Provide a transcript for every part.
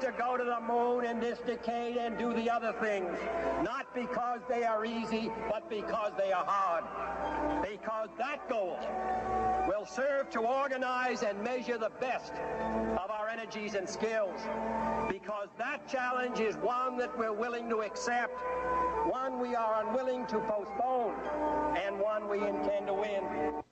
to go to the moon in this decade and do the other things, not because they are easy, but because they are hard. Because that goal will serve to organize and measure the best of our energies and skills. Because that challenge is one that we're willing to accept, one we are unwilling to postpone, and one we intend to win.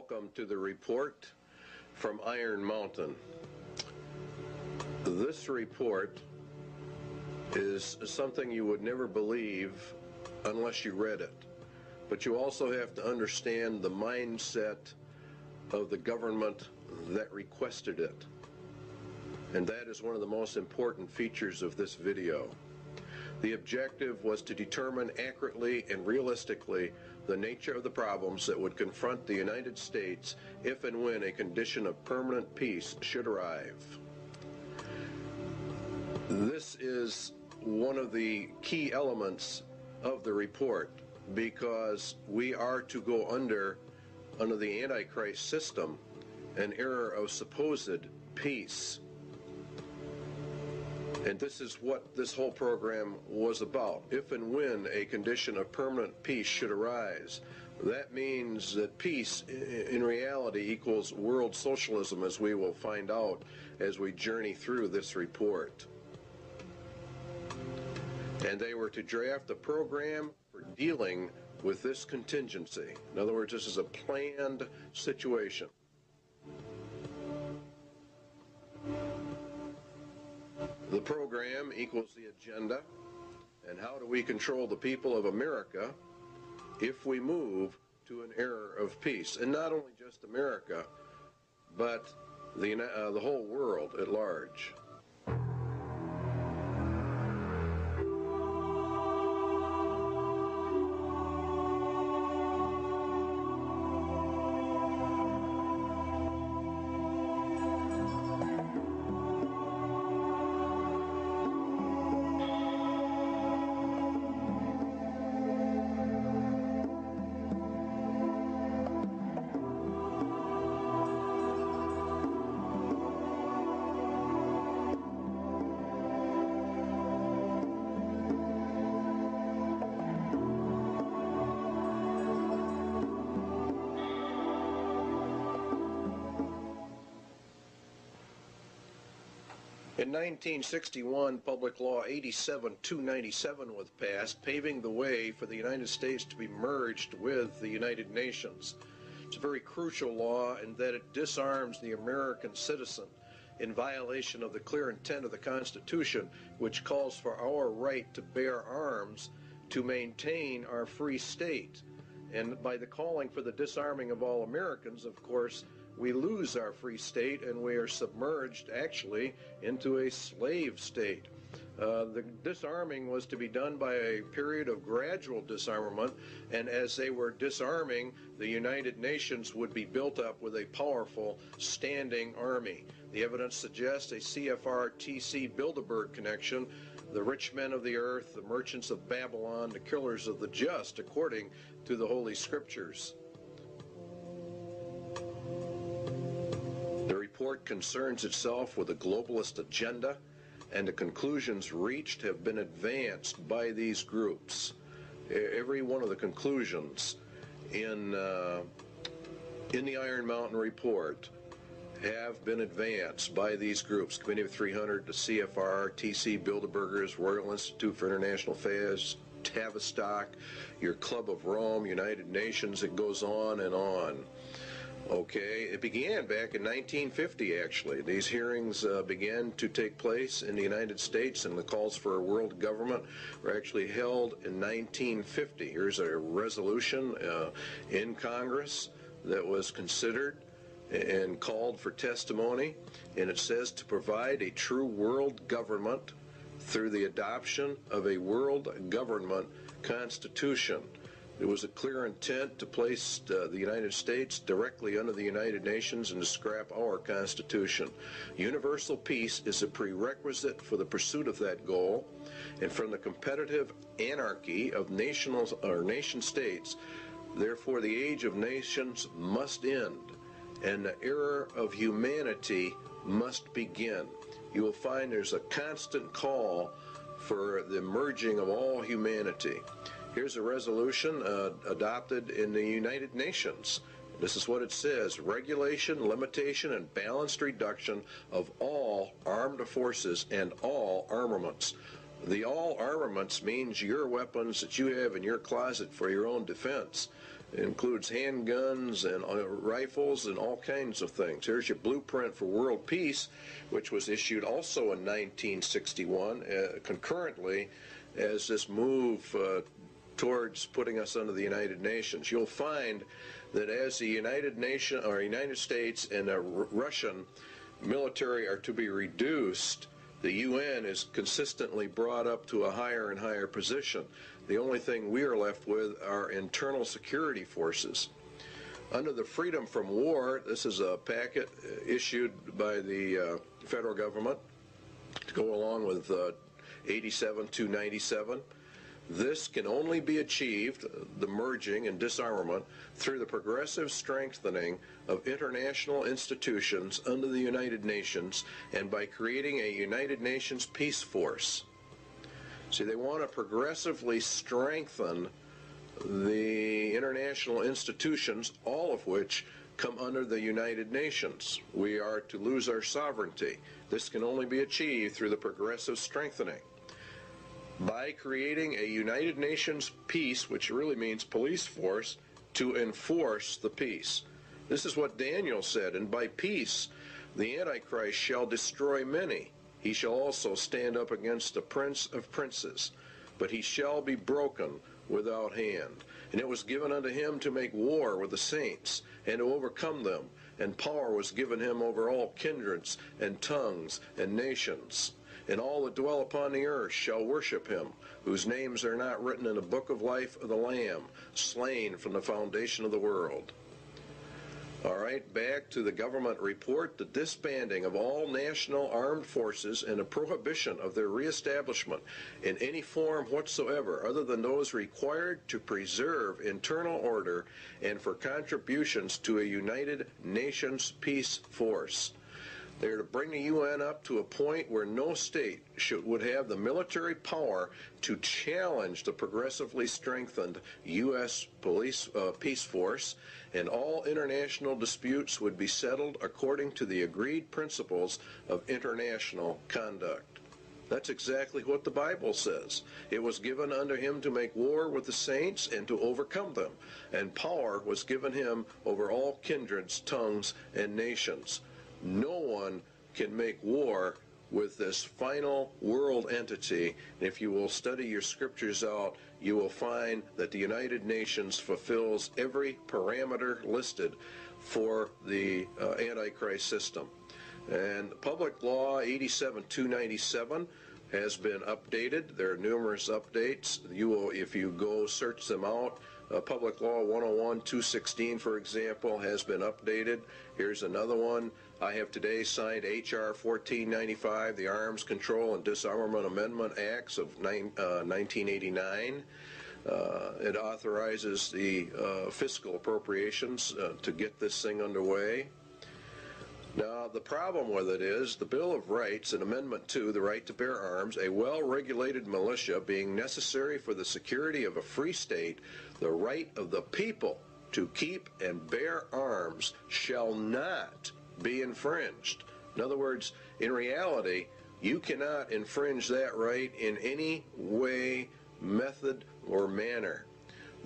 Welcome to the report from Iron Mountain. This report is something you would never believe unless you read it. But you also have to understand the mindset of the government that requested it. And that is one of the most important features of this video. The objective was to determine accurately and realistically the nature of the problems that would confront the United States if and when a condition of permanent peace should arrive. This is one of the key elements of the report, because we are to go under the Antichrist system, an era of supposed peace. And this is what this whole program was about. If and when a condition of permanent peace should arise, that means that peace in reality equals world socialism, as we will find out as we journey through this report. And they were to draft a program for dealing with this contingency. In other words, this is a planned situation. The program equals the agenda, and how do we control the people of America if we move to an era of peace? And not only just America, but the whole world at large. In 1961, Public Law 87-297 was passed, paving the way for the United States to be merged with the United Nations. It's a very crucial law in that it disarms the American citizen in violation of the clear intent of the Constitution, which calls for our right to bear arms to maintain our free state. And by the calling for the disarming of all Americans, of course, we lose our free state and we are submerged actually into a slave state. The disarming was to be done by a period of gradual disarmament, and as they were disarming, the United Nations would be built up with a powerful standing army. The evidence suggests a CFR-TC Bilderberg connection, the rich men of the earth, the merchants of Babylon, the killers of the just, according to the Holy Scriptures. The report concerns itself with a globalist agenda, and the conclusions reached have been advanced by these groups. Every one of the conclusions in the Iron Mountain report have been advanced by these groups: Committee of 300, the CFR, TC Bilderbergers, Royal Institute for International Affairs, Tavistock, your Club of Rome, United Nations. It goes on and on. Okay, it began back in 1950, actually. These hearings began to take place in the United States, and the calls for a world government were actually held in 1950. Here's a resolution in Congress that was considered and called for testimony, and it says to provide a true world government through the adoption of a world government constitution. There was a clear intent to place the United States directly under the United Nations and to scrap our Constitution. Universal peace is a prerequisite for the pursuit of that goal, and from the competitive anarchy of nation states, therefore the age of nations must end, and the era of humanity must begin. You will find there's a constant call for the merging of all humanity. Here's a resolution adopted in the United Nations. This is what it says: regulation, limitation, and balanced reduction of all armed forces and all armaments. The all armaments means your weapons that you have in your closet for your own defense. It includes handguns and rifles and all kinds of things. Here's your blueprint for world peace, which was issued also in 1961, concurrently as this move towards putting us under the United Nations. You'll find that as the United States and the Russian military are to be reduced, the UN is consistently brought up to a higher and higher position. The only thing we are left with are internal security forces. Under the Freedom from War, this is a packet issued by the federal government to go along with 87-297. This can only be achieved, the merging and disarmament, through the progressive strengthening of international institutions under the United Nations and by creating a United Nations peace force. See, they want to progressively strengthen the international institutions, all of which come under the United Nations. We are to lose our sovereignty. This can only be achieved through the progressive strengthening. By creating a United Nations peace, which really means police force, to enforce the peace. This is what Daniel said, and by peace the Antichrist shall destroy many. He shall also stand up against the Prince of Princes, but he shall be broken without hand. And it was given unto him to make war with the saints, and to overcome them, and power was given him over all kindreds, and tongues, and nations. And all that dwell upon the earth shall worship him, whose names are not written in the book of life of the Lamb, slain from the foundation of the world. All right, back to the government report. The disbanding of all national armed forces and the prohibition of their reestablishment in any form whatsoever other than those required to preserve internal order and for contributions to a United Nations peace force. They are to bring the UN up to a point where no state would have the military power to challenge the progressively strengthened U.S. peace force, and all international disputes would be settled according to the agreed principles of international conduct. That's exactly what the Bible says. It was given unto him to make war with the saints and to overcome them, and power was given him over all kindreds, tongues, and nations. No one can make war with this final world entity. And if you will study your scriptures out, you will find that the United Nations fulfills every parameter listed for the Antichrist system. And Public Law 87-297 has been updated. There are numerous updates. You will, if you go search them out, Public Law 101-216, for example, has been updated. Here's another one. I have today signed H.R. 1495, the Arms Control and Disarmament Amendment Acts of 1989. It authorizes the fiscal appropriations to get this thing underway. Now, the problem with it is the Bill of Rights in Amendment 2, the right to bear arms, a well-regulated militia being necessary for the security of a free state, the right of the people to keep and bear arms shall not be infringed. In other words, in reality, you cannot infringe that right in any way, method, or manner.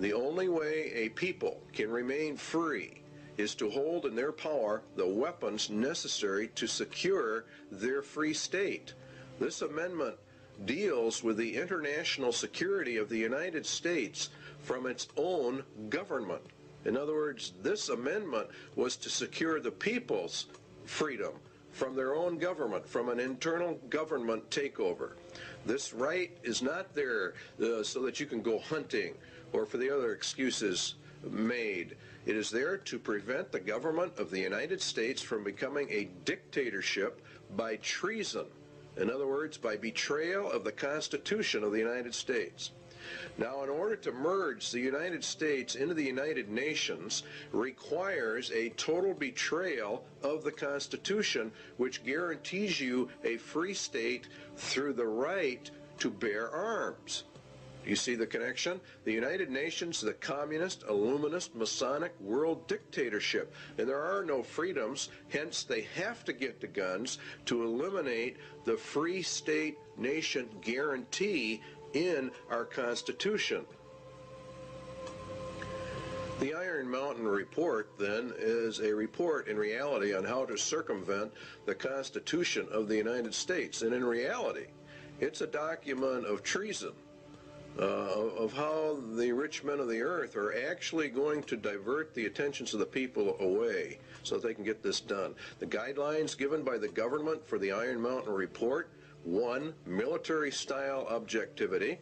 The only way a people can remain free is to hold in their power the weapons necessary to secure their free state. This amendment deals with the international security of the United States from its own government. In other words, this amendment was to secure the people's freedom from their own government, from an internal government takeover. This right is not there so that you can go hunting or for the other excuses made. It is there to prevent the government of the United States from becoming a dictatorship by treason. In other words, by betrayal of the Constitution of the United States. Now, in order to merge the United States into the United Nations requires a total betrayal of the Constitution, which guarantees you a free state through the right to bear arms. You see the connection? The United Nations is a communist, illuminist, Masonic world dictatorship, and there are no freedoms, hence they have to get the guns to eliminate the free state nation guarantee in our Constitution. The Iron Mountain Report, then, is a report in reality on how to circumvent the Constitution of the United States. And in reality, it's a document of treason, of how the rich men of the earth are actually going to divert the attentions of the people away so that they can get this done. The guidelines given by the government for the Iron Mountain Report: 1, military-style objectivity;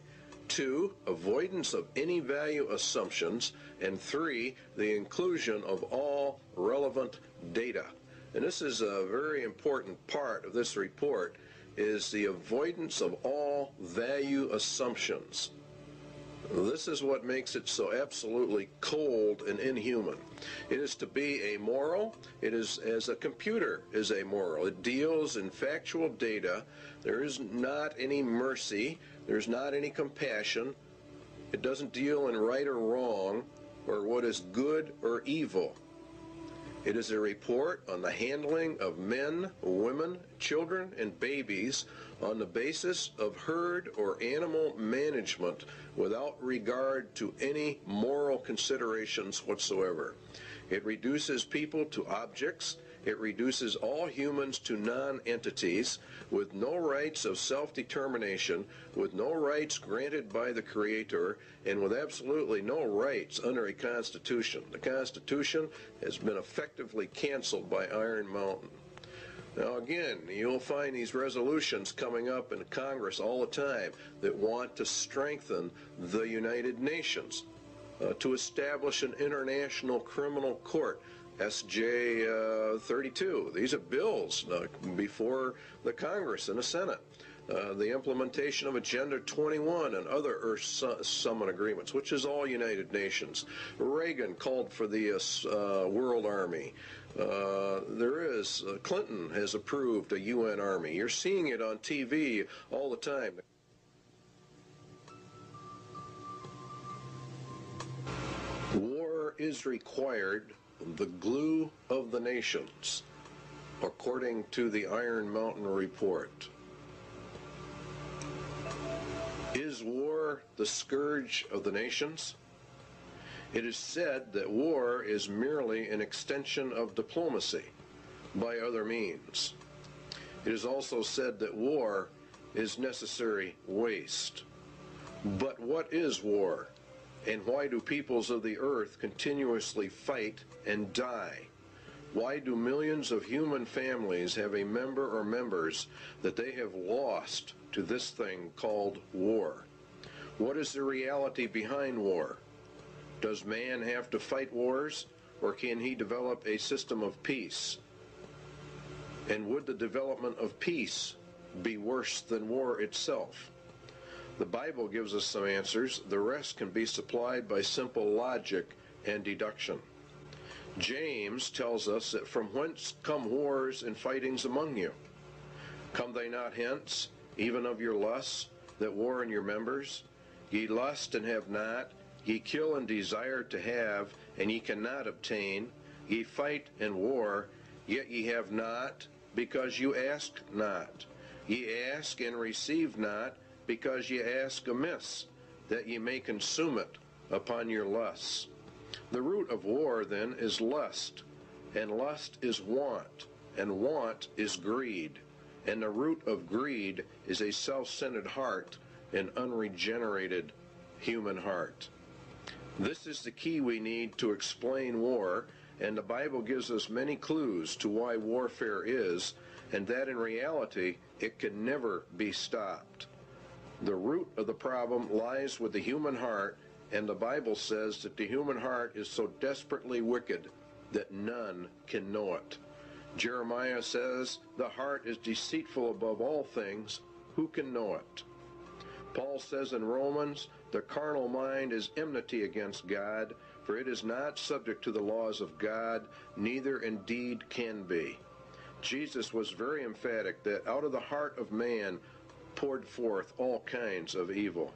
2, avoidance of any value assumptions; and 3, the inclusion of all relevant data. And this is a very important part of this report, is the avoidance of all value assumptions. This is what makes it so absolutely cold and inhuman. It is to be amoral. It is as a computer is amoral. It deals in factual data. There is not any mercy. There's not any compassion. It doesn't deal in right or wrong, or what is good or evil. It is a report on the handling of men, women, children, and babies on the basis of herd or animal management without regard to any moral considerations whatsoever. It reduces people to objects. It reduces all humans to non-entities with no rights of self-determination, with no rights granted by the Creator, and with absolutely no rights under a Constitution. The Constitution has been effectively canceled by Iron Mountain. Now again, you'll find these resolutions coming up in Congress all the time that want to strengthen the United Nations, to establish an international criminal court, SJ 32. These are bills before the Congress and the Senate. The implementation of Agenda 21 and other Earth Summit agreements, which is all United Nations. Reagan called for the World Army. Clinton has approved a UN Army. You're seeing it on TV all the time. War is required, the glue of the nations, according to the Iron Mountain Report. Is war the scourge of the nations? It is said that war is merely an extension of diplomacy by other means. It is also said that war is necessary waste. But what is war? And why do peoples of the earth continuously fight and die? Why do millions of human families have a member or members that they have lost to this thing called war? What is the reality behind war? Does man have to fight wars, or can he develop a system of peace? And would the development of peace be worse than war itself? The Bible gives us some answers. The rest can be supplied by simple logic and deduction. James tells us that from whence come wars and fightings among you? Come they not hence, even of your lusts, that war in your members? Ye lust and have not, ye kill and desire to have, and ye cannot obtain. Ye fight and war, yet ye have not, because you ask not. Ye ask and receive not, because ye ask amiss, that ye may consume it upon your lusts. The root of war, then, is lust, and lust is want, and want is greed, and the root of greed is a self-centered heart, an unregenerated human heart. This is the key we need to explain war, and the Bible gives us many clues to why warfare is, and that in reality it can never be stopped. The root of the problem lies with the human heart, and the Bible says that the human heart is so desperately wicked that none can know it. Jeremiah says, the heart is deceitful above all things, who can know it? Paul says in Romans, the carnal mind is enmity against God, for it is not subject to the laws of God, neither indeed can be. Jesus was very emphatic that out of the heart of man poured forth all kinds of evil.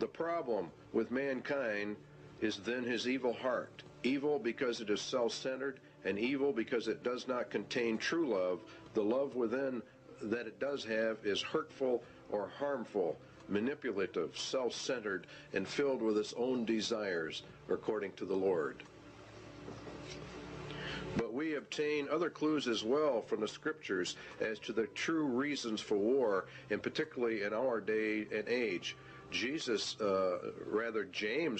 The problem with mankind is then his evil heart. Evil because it is self-centered, and evil because it does not contain true love. The love within that it does have is hurtful or harmful, manipulative, self-centered, and filled with its own desires, according to the Lord. But we obtain other clues as well from the scriptures as to the true reasons for war, and particularly in our day and age. James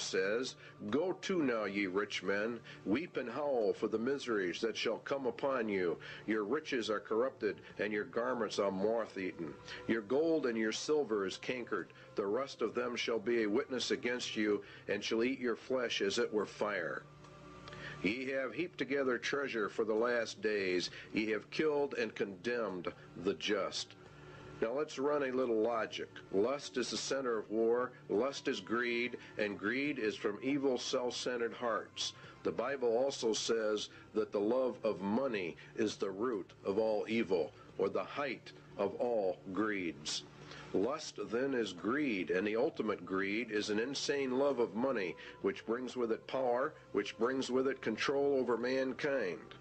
says, "Go to now, ye rich men, weep and howl for the miseries that shall come upon you. Your riches are corrupted, and your garments are moth-eaten. Your gold and your silver is cankered. The rust of them shall be a witness against you, and shall eat your flesh as it were fire. Ye have heaped together treasure for the last days. Ye have killed and condemned the just." Now let's run a little logic. Lust is the center of war, lust is greed, and greed is from evil, self-centered hearts. The Bible also says that the love of money is the root of all evil, or the height of all greeds. Lust then is greed, and the ultimate greed is an insane love of money, which brings with it power, which brings with it control over mankind.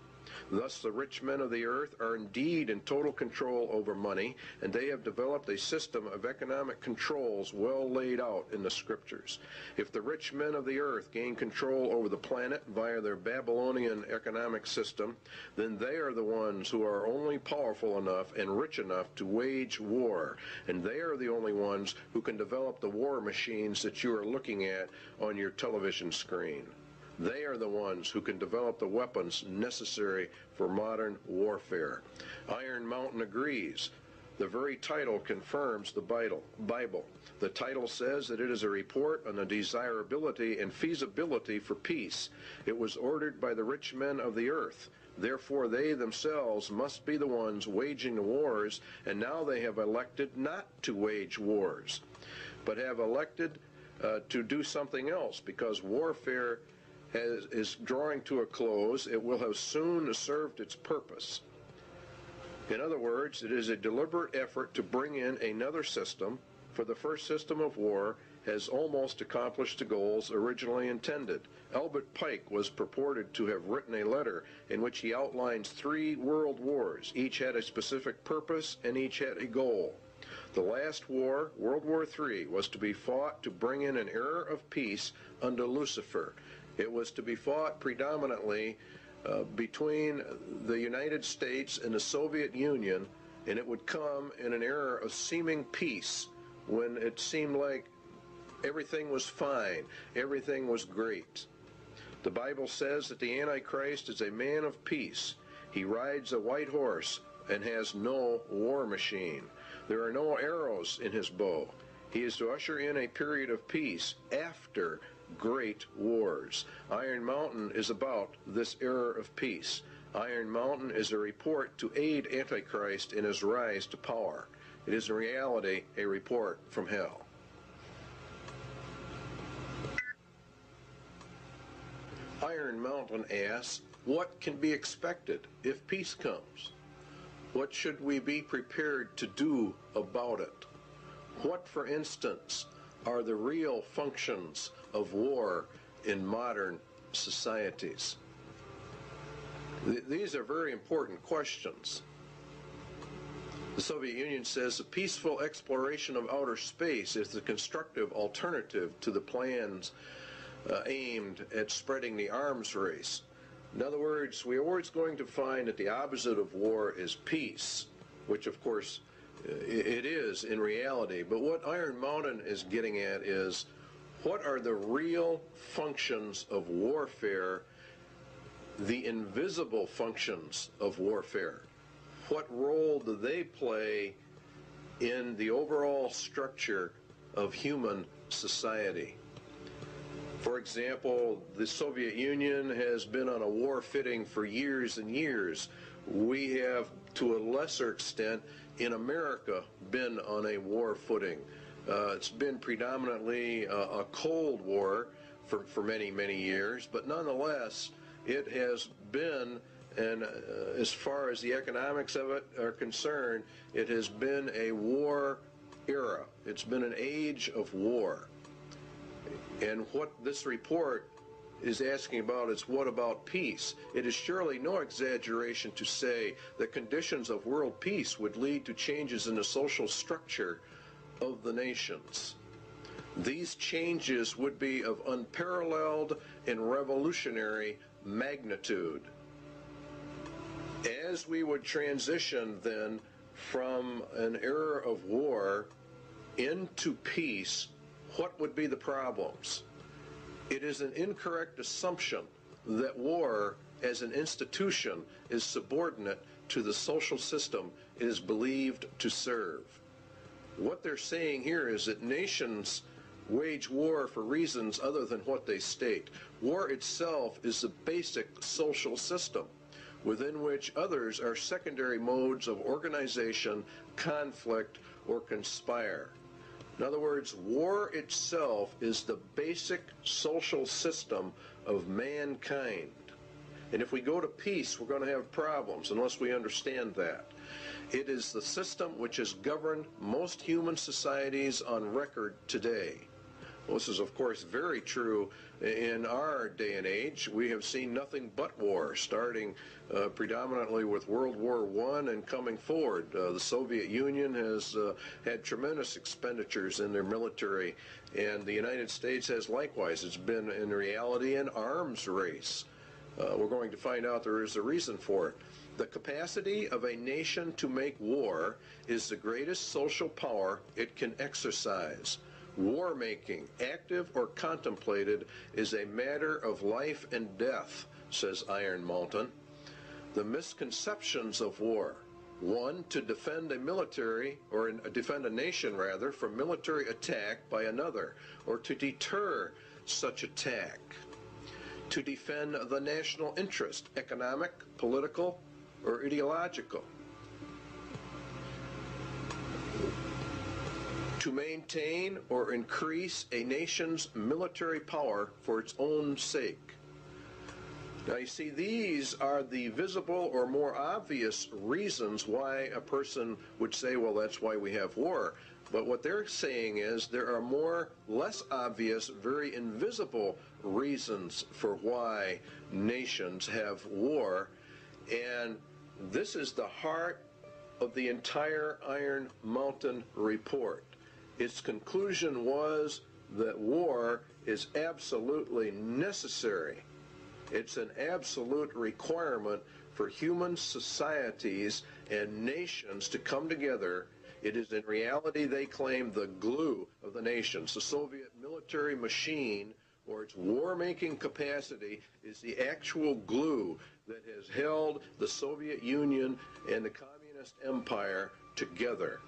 Thus the rich men of the earth are indeed in total control over money, and they have developed a system of economic controls well laid out in the scriptures. If the rich men of the earth gain control over the planet via their Babylonian economic system, then they are the ones who are only powerful enough and rich enough to wage war, and they are the only ones who can develop the war machines that you are looking at on your television screen. They are the ones who can develop the weapons necessary for modern warfare. Iron Mountain agrees. The very title confirms the Bible. The title says that it is a report on the desirability and feasibility for peace. It was ordered by the rich men of the earth. Therefore, they themselves must be the ones waging the wars, and now they have elected not to wage wars, but have elected to do something else, because warfare is drawing to a close. It will have soon served its purpose. In other words, it is a deliberate effort to bring in another system, for the first system of war has almost accomplished the goals originally intended. Albert Pike was purported to have written a letter in which he outlines 3 world wars. Each had a specific purpose, and each had a goal. The last war, World War III, was to be fought to bring in an era of peace under Lucifer. It was to be fought predominantly between the United States and the Soviet Union, and it would come in an era of seeming peace when it seemed like everything was fine, everything was great. The Bible says that the Antichrist is a man of peace. He rides a white horse and has no war machine. There are no arrows in his bow. He is to usher in a period of peace after great wars. Iron Mountain is about this era of peace. Iron Mountain is a report to aid Antichrist in his rise to power. It is in reality a report from hell. Iron Mountain asks, what can be expected if peace comes? What should we be prepared to do about it? What, for instance, are the real functions of war in modern societies? These are very important questions. The Soviet Union says a peaceful exploration of outer space is the constructive alternative to the plans aimed at spreading the arms race. In other words, we are always going to find that the opposite of war is peace, which of course it is in reality. But what Iron Mountain is getting at is, what are the real functions of warfare, the invisible functions of warfare? What role do they play in the overall structure of human society? For example, the Soviet Union has been on a war footing for years and years. We have, to a lesser extent, in America, been on a war footing. It's been predominantly a Cold War for many, many years, but nonetheless, it has been, and as far as the economics of it are concerned, it has been a war era. It's been an age of war. And what this report is asking about is, what about peace? It is surely no exaggeration to say that conditions of world peace would lead to changes in the social structure of the nations. These changes would be of unparalleled and revolutionary magnitude. As we would transition then from an era of war into peace, what would be the problems? It is an incorrect assumption that war as an institution is subordinate to the social system it is believed to serve. What they're saying here is that nations wage war for reasons other than what they state. War itself is the basic social system within which others are secondary modes of organization, conflict, or conspire. In other words, war itself is the basic social system of mankind. And if we go to peace, we're going to have problems unless we understand that. It is the system which has governed most human societies on record today. Well, this is, of course, very true in our day and age. We have seen nothing but war, starting predominantly with World War I and coming forward. The Soviet Union has had tremendous expenditures in their military, and the United States has likewise. It's been, in reality, an arms race. We're going to find out there is a reason for it. The capacity of a nation to make war is the greatest social power it can exercise. War making, active or contemplated, is a matter of life and death, says Iron Mountain. The misconceptions of war: 1, to defend a military, or defend a nation rather, from military attack by another, or to deter such attack. To defend the national interest, economic, political, or ideological. To maintain or increase a nation's military power for its own sake. Now you see, these are the visible or more obvious reasons why a person would say, well, that's why we have war. But what they're saying is there are more less obvious, very invisible reasons for why nations have war. And this is the heart of the entire Iron Mountain report. Its conclusion was that war is absolutely necessary. It's an absolute requirement for human societies and nations to come together. It is in reality, they claim, the glue of the nations. The Soviet military machine, or its war-making capacity, is the actual glue that has held the Soviet Union and the Communist Empire together.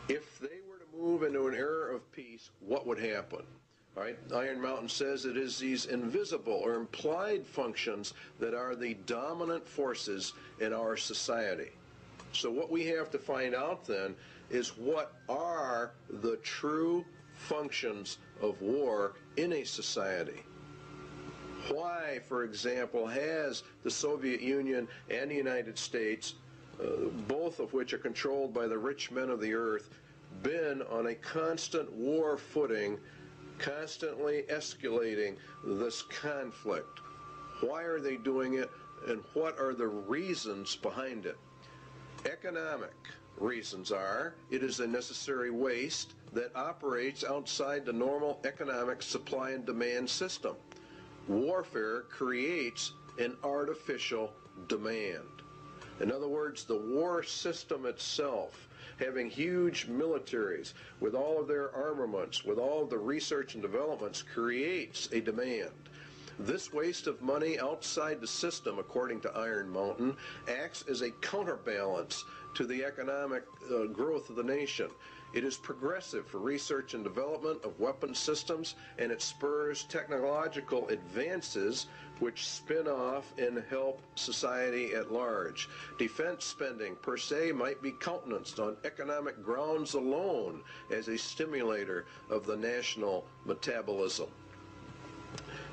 If they were to move into an era of peace, what would happen? All right, Iron Mountain says it is these invisible or implied functions that are the dominant forces in our society. So what we have to find out then is what are the true functions of war in a society. Why, for example, has the Soviet Union and the United States, both of which are controlled by the rich men of the earth, been on a constant war footing, constantly escalating this conflict? Why are they doing it, and what are the reasons behind it? Economic reasons are: it is a necessary waste that operates outside the normal economic supply and demand system. Warfare creates an artificial demand. In other words, the war system itself, having huge militaries with all of their armaments, with all of the research and developments, creates a demand. This waste of money outside the system, according to Iron Mountain, acts as a counterbalance to the economic growth of the nation. It is progressive for research and development of weapon systems, and it spurs technological advances which spin off and help society at large. Defense spending per se might be countenanced on economic grounds alone as a stimulator of the national metabolism.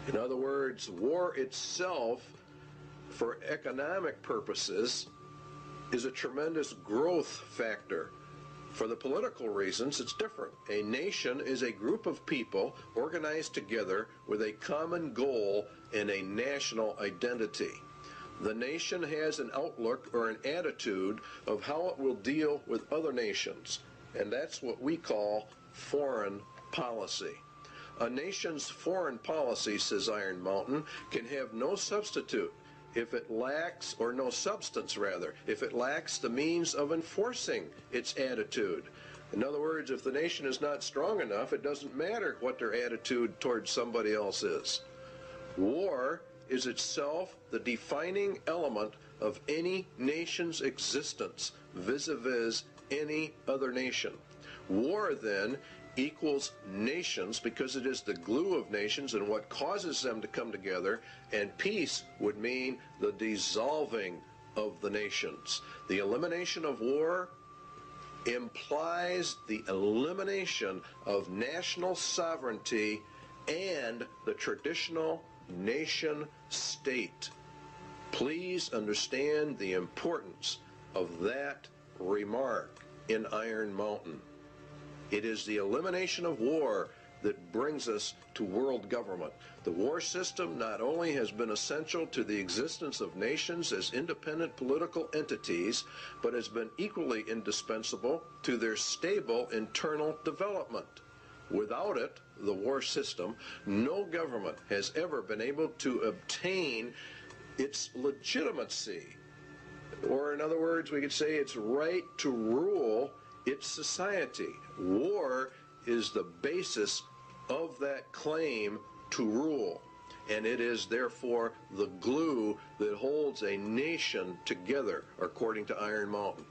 In other words, war itself, for economic purposes, is a tremendous growth factor. For the political reasons, it's different. A nation is a group of people organized together with a common goal and a national identity. The nation has an outlook or an attitude of how it will deal with other nations, and that's what we call foreign policy. A nation's foreign policy, says Iron Mountain, can have no substitute if it lacks, or no substance rather, if it lacks the means of enforcing its attitude. In other words, if the nation is not strong enough, it doesn't matter what their attitude towards somebody else is. War is itself the defining element of any nation's existence vis-a-vis any other nation. War, then, equals nations because it is the glue of nations and what causes them to come together, and peace would mean the dissolving of the nations. The elimination of war implies the elimination of national sovereignty and the traditional nation state. Please understand the importance of that remark in Iron Mountain. It is the elimination of war that brings us to world government. The war system not only has been essential to the existence of nations as independent political entities, but has been equally indispensable to their stable internal development. Without it, the war system, no government has ever been able to obtain its legitimacy, or in other words, we could say its right to rule its society. War is the basis of that claim to rule, and it is therefore the glue that holds a nation together, according to Iron Mountain.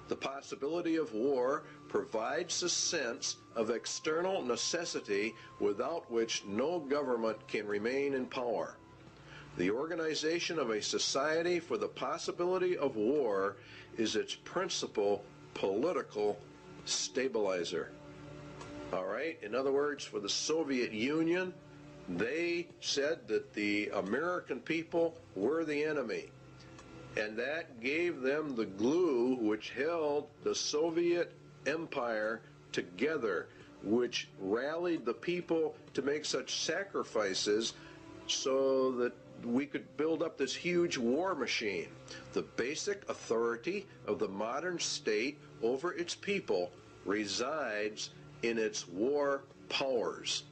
The possibility of war provides a sense of external necessity without which no government can remain in power. The organization of a society for the possibility of war is its principal political stabilizer. All right? In other words, for the Soviet Union, they said that the American people were the enemy. And that gave them the glue which held the Soviet Empire together, which rallied the people to make such sacrifices so that we could build up this huge war machine. The basic authority of the modern state over its people resides in its war powers.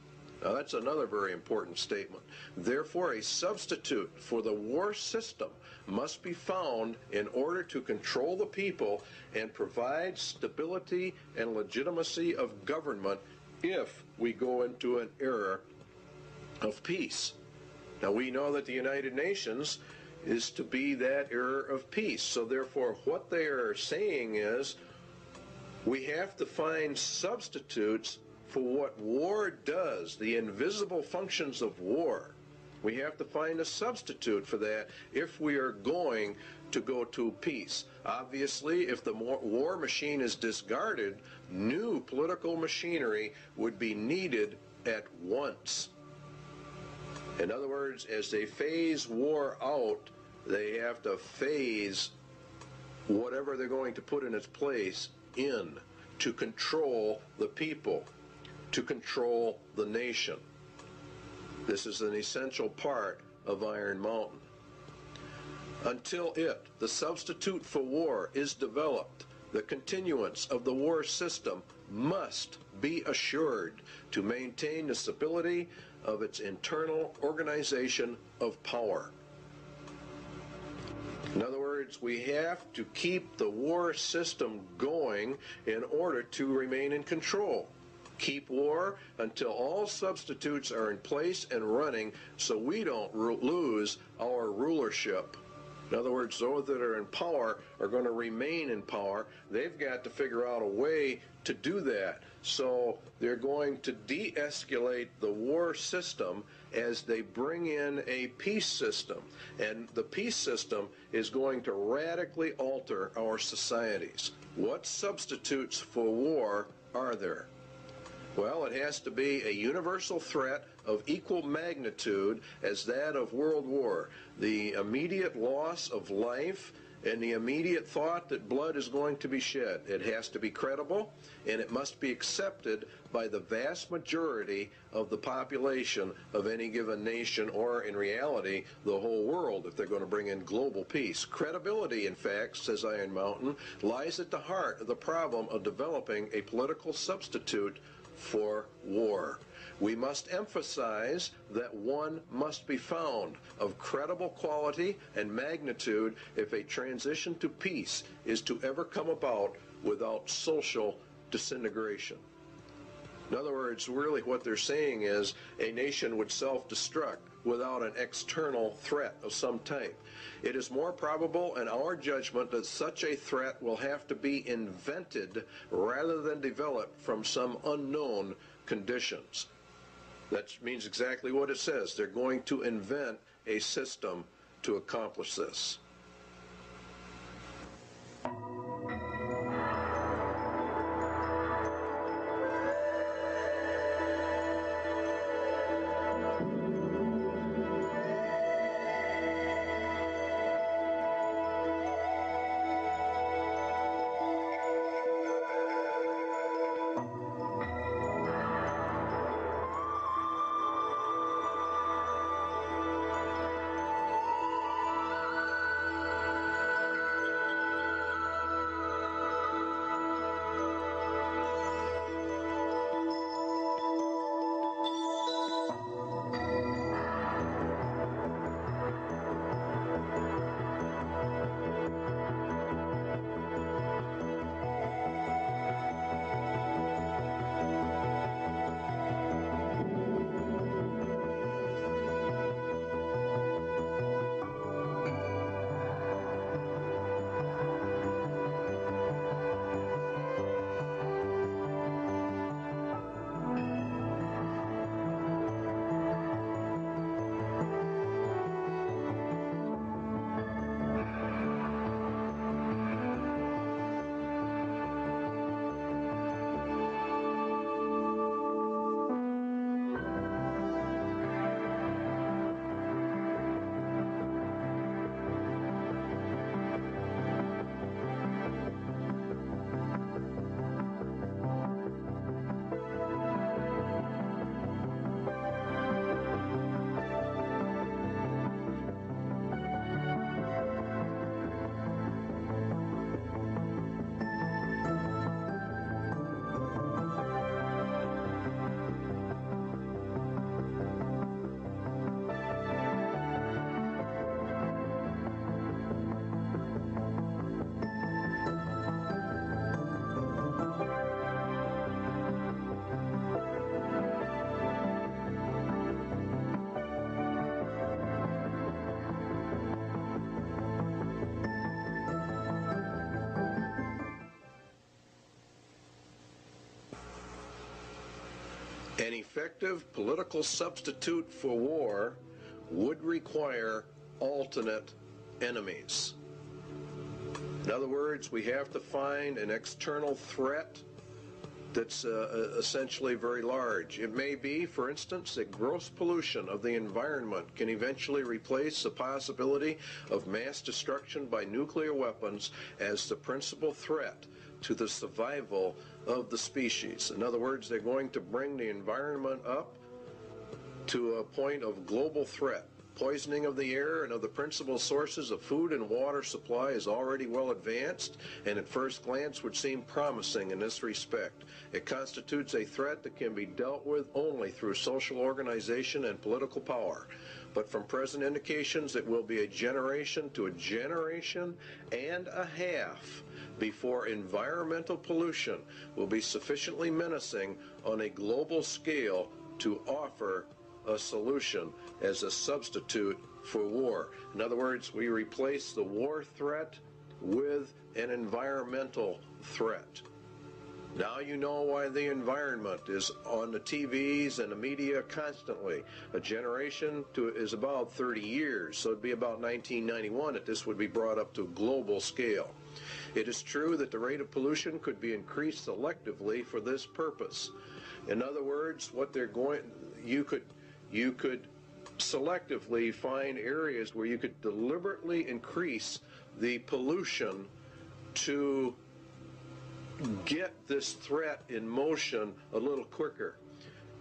Now that's another very important statement. Therefore, a substitute for the war system must be found in order to control the people and provide stability and legitimacy of government if we go into an era of peace. Now we know that the United Nations is to be that era of peace. So therefore what they are saying is we have to find substitutes for what war does, the invisible functions of war. We have to find a substitute for that if we are going to go to peace. Obviously, if the war machine is discarded, new political machinery would be needed at once. In other words, as they phase war out, they have to phase whatever they're going to put in its place in to control the people, to control the nation. This is an essential part of Iron Mountain. Until it, the substitute for war, is developed, the continuance of the war system must be assured to maintain the stability of its internal organization of power. In other words, we have to keep the war system going in order to remain in control. Keep war until all substitutes are in place and running so we don't lose our rulership. In other words, those that are in power are going to remain in power. They've got to figure out a way to do that. So they're going to de-escalate the war system as they bring in a peace system. And the peace system is going to radically alter our societies. What substitutes for war are there? Well, it has to be a universal threat of equal magnitude as that of World War. The immediate loss of life and the immediate thought that blood is going to be shed. It has to be credible, and it must be accepted by the vast majority of the population of any given nation, or in reality, the whole world, if they're going to bring in global peace. Credibility, in fact, says Iron Mountain, lies at the heart of the problem of developing a political substitute for war. We must emphasize that one must be found of credible quality and magnitude if a transition to peace is to ever come about without social disintegration. In other words, really what they're saying is a nation would self-destruct without an external threat of some type. It is more probable in our judgment that such a threat will have to be invented rather than developed from some unknown conditions. That means exactly what it says. They're going to invent a system to accomplish this. An effective political substitute for war would require alternate enemies. In other words, we have to find an external threat that's essentially very large. It may be, for instance, that gross pollution of the environment can eventually replace the possibility of mass destruction by nuclear weapons as the principal threat to the survival of the species. In other words, they're going to bring the environment up to a point of global threat. Poisoning of the air and of the principal sources of food and water supply is already well advanced, and at first glance would seem promising in this respect. It constitutes a threat that can be dealt with only through social organization and political power. But from present indications, it will be a generation to a generation and a half before environmental pollution will be sufficiently menacing on a global scale to offer a solution as a substitute for war. In other words, we replace the war threat with an environmental threat. Now you know why the environment is on the TVs and the media constantly. A generation is about 30 years, so it'd be about 1991 that this would be brought up to a global scale. It is true that the rate of pollution could be increased selectively for this purpose. In other words, what they're going, you could selectively find areas where you could deliberately increase the pollution to get this threat in motion a little quicker.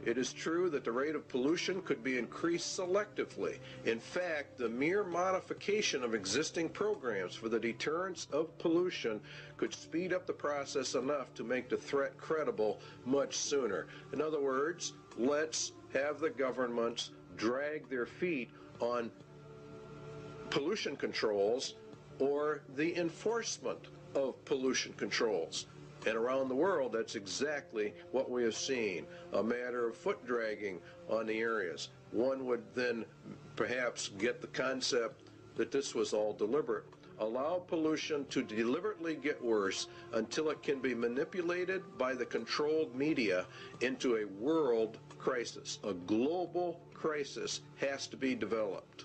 It is true that the rate of pollution could be increased selectively. In fact, the mere modification of existing programs for the deterrence of pollution could speed up the process enough to make the threat credible much sooner. In other words, let's have the governments drag their feet on pollution controls or the enforcement of pollution controls. And around the world, that's exactly what we have seen, a matter of foot dragging on the areas. One would then perhaps get the concept that this was all deliberate. Allow pollution to deliberately get worse until it can be manipulated by the controlled media into a world crisis. A global crisis has to be developed.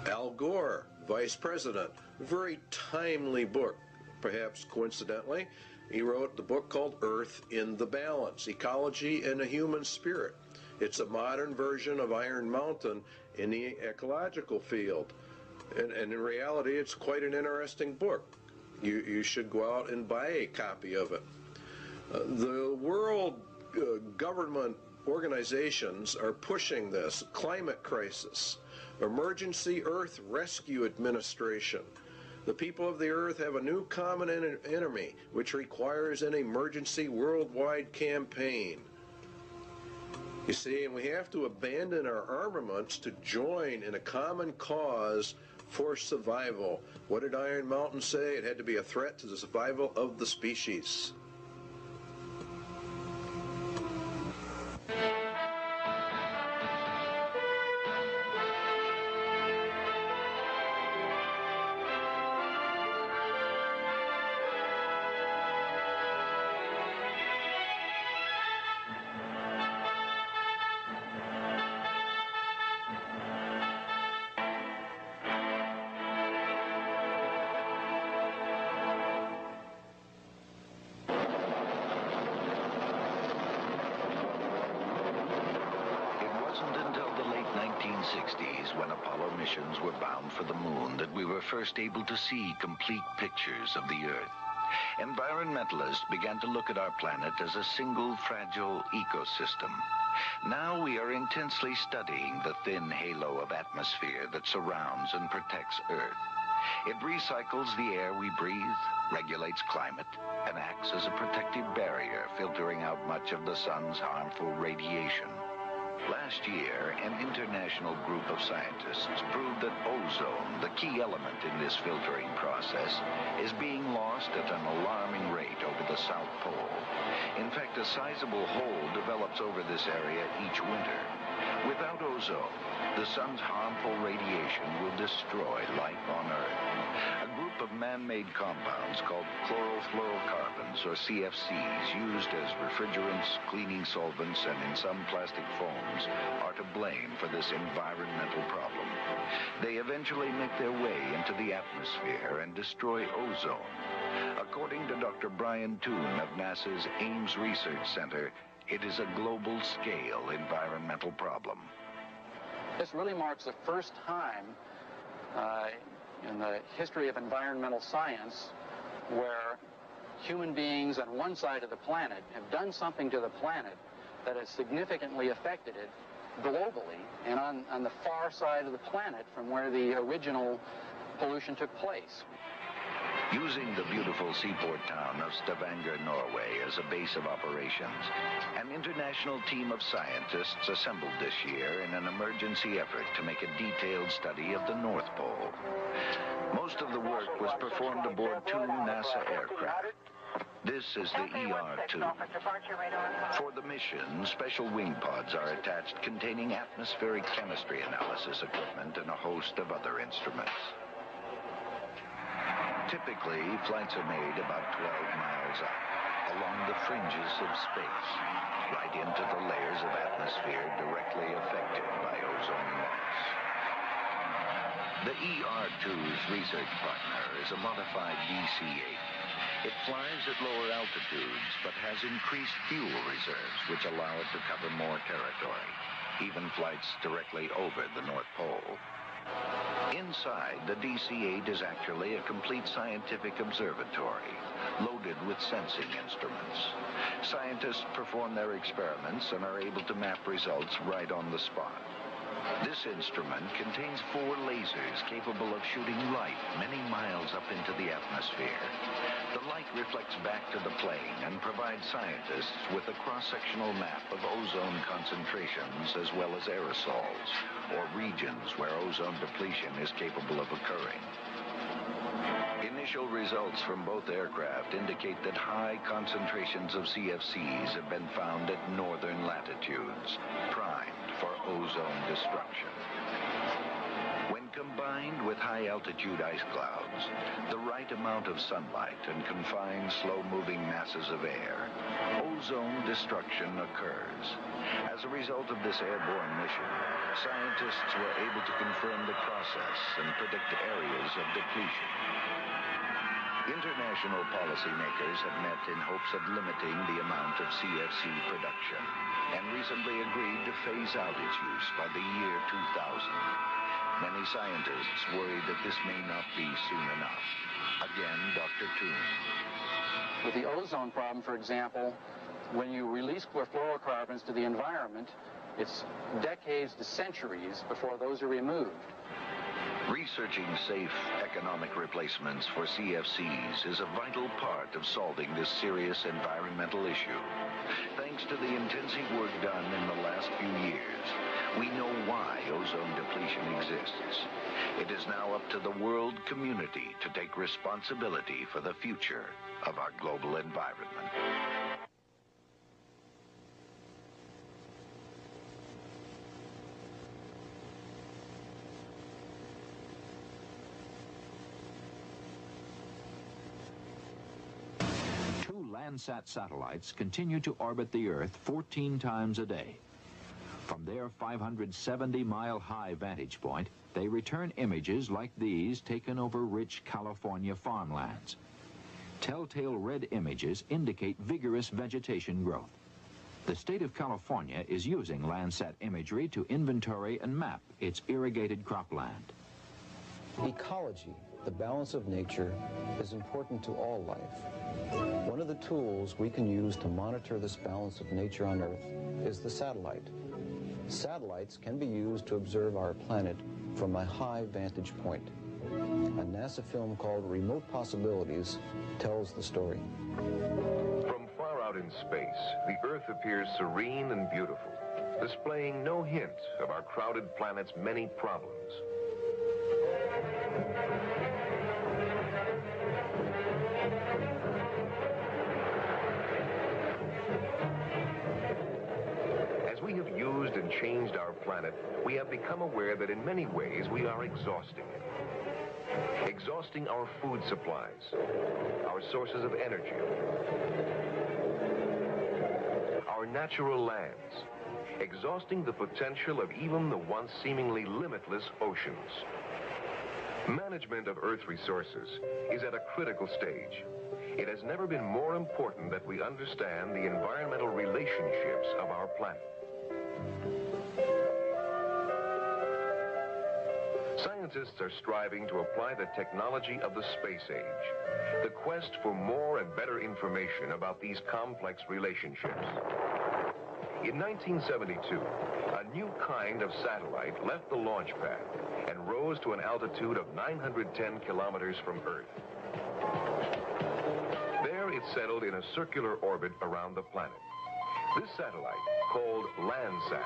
Al Gore, Vice President, very timely book. Perhaps coincidentally, he wrote the book called Earth in the Balance, Ecology and a Human Spirit. It's a modern version of Iron Mountain in the ecological field. And in reality, it's quite an interesting book. You should go out and buy a copy of it. The world government organizations are pushing this climate crisis, Emergency Earth Rescue Administration. The people of the earth have a new common enemy, which requires an emergency worldwide campaign. You see, and we have to abandon our armaments to join in a common cause for survival. What did Iron Mountain say? It had to be a threat to the survival of the species. When Apollo missions were bound for the moon that we were first able to see complete pictures of the Earth. Environmentalists began to look at our planet as a single fragile ecosystem. Now we are intensely studying the thin halo of atmosphere that surrounds and protects Earth. It recycles the air we breathe, regulates climate, and acts as a protective barrier, filtering out much of the sun's harmful radiation. Last year, an international group of scientists proved that ozone, the key element in this filtering process, is being lost at an alarming rate over the South Pole. In fact, a sizable hole develops over this area each winter. Without ozone, the sun's harmful radiation will destroy life on Earth. A group of man-made compounds called chlorofluorocarbons, or CFCs, used as refrigerants, cleaning solvents, and in some plastic foams, are to blame for this environmental problem. They eventually make their way into the atmosphere and destroy ozone. According to Dr. Brian Toon of NASA's Ames Research Center, it is a global-scale environmental problem. This really marks the first time in the history of environmental science where human beings on one side of the planet have done something to the planet that has significantly affected it globally and on the far side of the planet from where the original pollution took place. Using the beautiful seaport town of Stavanger, Norway, as a base of operations, an international team of scientists assembled this year in an emergency effort to make a detailed study of the North Pole. Most of the work was performed aboard two NASA aircraft. This is the ER-2. For the mission, special wing pods are attached containing atmospheric chemistry analysis equipment and a host of other instruments. Typically, flights are made about 12 miles up, along the fringes of space, right into the layers of atmosphere directly affected by ozone loss. The ER-2's research partner is a modified DC-8. It flies at lower altitudes, but has increased fuel reserves, which allow it to cover more territory, even flights directly over the North Pole. Inside, the DC-8 is actually a complete scientific observatory, loaded with sensing instruments. Scientists perform their experiments and are able to map results right on the spot. This instrument contains 4 lasers capable of shooting light many miles up into the atmosphere. The light reflects back to the plane and provides scientists with a cross-sectional map of ozone concentrations as well as aerosols, or regions where ozone depletion is capable of occurring. Initial results from both aircraft indicate that high concentrations of CFCs have been found at northern latitudes, primed for ozone destruction. When combined with high-altitude ice clouds, the right amount of sunlight and confined slow-moving masses of air, ozone destruction occurs. As a result of this airborne mission, scientists were able to confirm the process and predict areas of depletion. International policymakers have met in hopes of limiting the amount of CFC production and recently agreed to phase out its use by the year 2000. Many scientists worry that this may not be soon enough. Again, Dr. Toon. With the ozone problem, for example, when you release chlorofluorocarbons to the environment, it's decades to centuries before those are removed. Researching safe economic replacements for CFCs is a vital part of solving this serious environmental issue. Thanks to the intensive work done in the last few years, we know why ozone depletion exists. It is now up to the world community to take responsibility for the future of our global environment. Landsat satellites continue to orbit the Earth 14 times a day. From their 570-mile-high vantage point, they return images like these taken over rich California farmlands. Telltale red images indicate vigorous vegetation growth. The state of California is using Landsat imagery to inventory and map its irrigated cropland. Ecology, the balance of nature, is important to all life. One of the tools we can use to monitor this balance of nature on Earth is the satellite. Satellites can be used to observe our planet from a high vantage point. A NASA film called Remote Possibilities tells the story. From far out in space, the Earth appears serene and beautiful, displaying no hint of our crowded planet's many problems. As we have used and changed our planet, we have become aware that in many ways we are exhausting it. Exhausting our food supplies, our sources of energy, our natural lands, exhausting the potential of even the once seemingly limitless oceans. Management of Earth resources is at a critical stage. It has never been more important that we understand the environmental relationships of our planet. Scientists are striving to apply the technology of the space age. The quest for more and better information about these complex relationships. In 1972, a new kind of satellite left the launch pad and rose to an altitude of 910 kilometers from Earth. There it settled in a circular orbit around the planet. This satellite, called Landsat,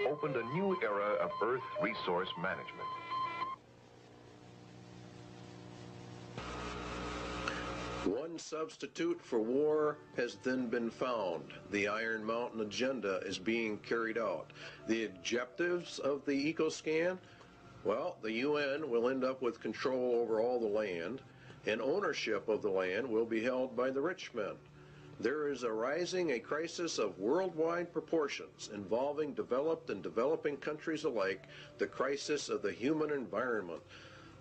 opened a new era of Earth resource management. One substitute for war has then been found. The Iron Mountain agenda is being carried out. The objectives of the EcoScan? Well, the UN will end up with control over all the land, and ownership of the land will be held by the rich men. There is arising a crisis of worldwide proportions involving developed and developing countries alike, the crisis of the human environment.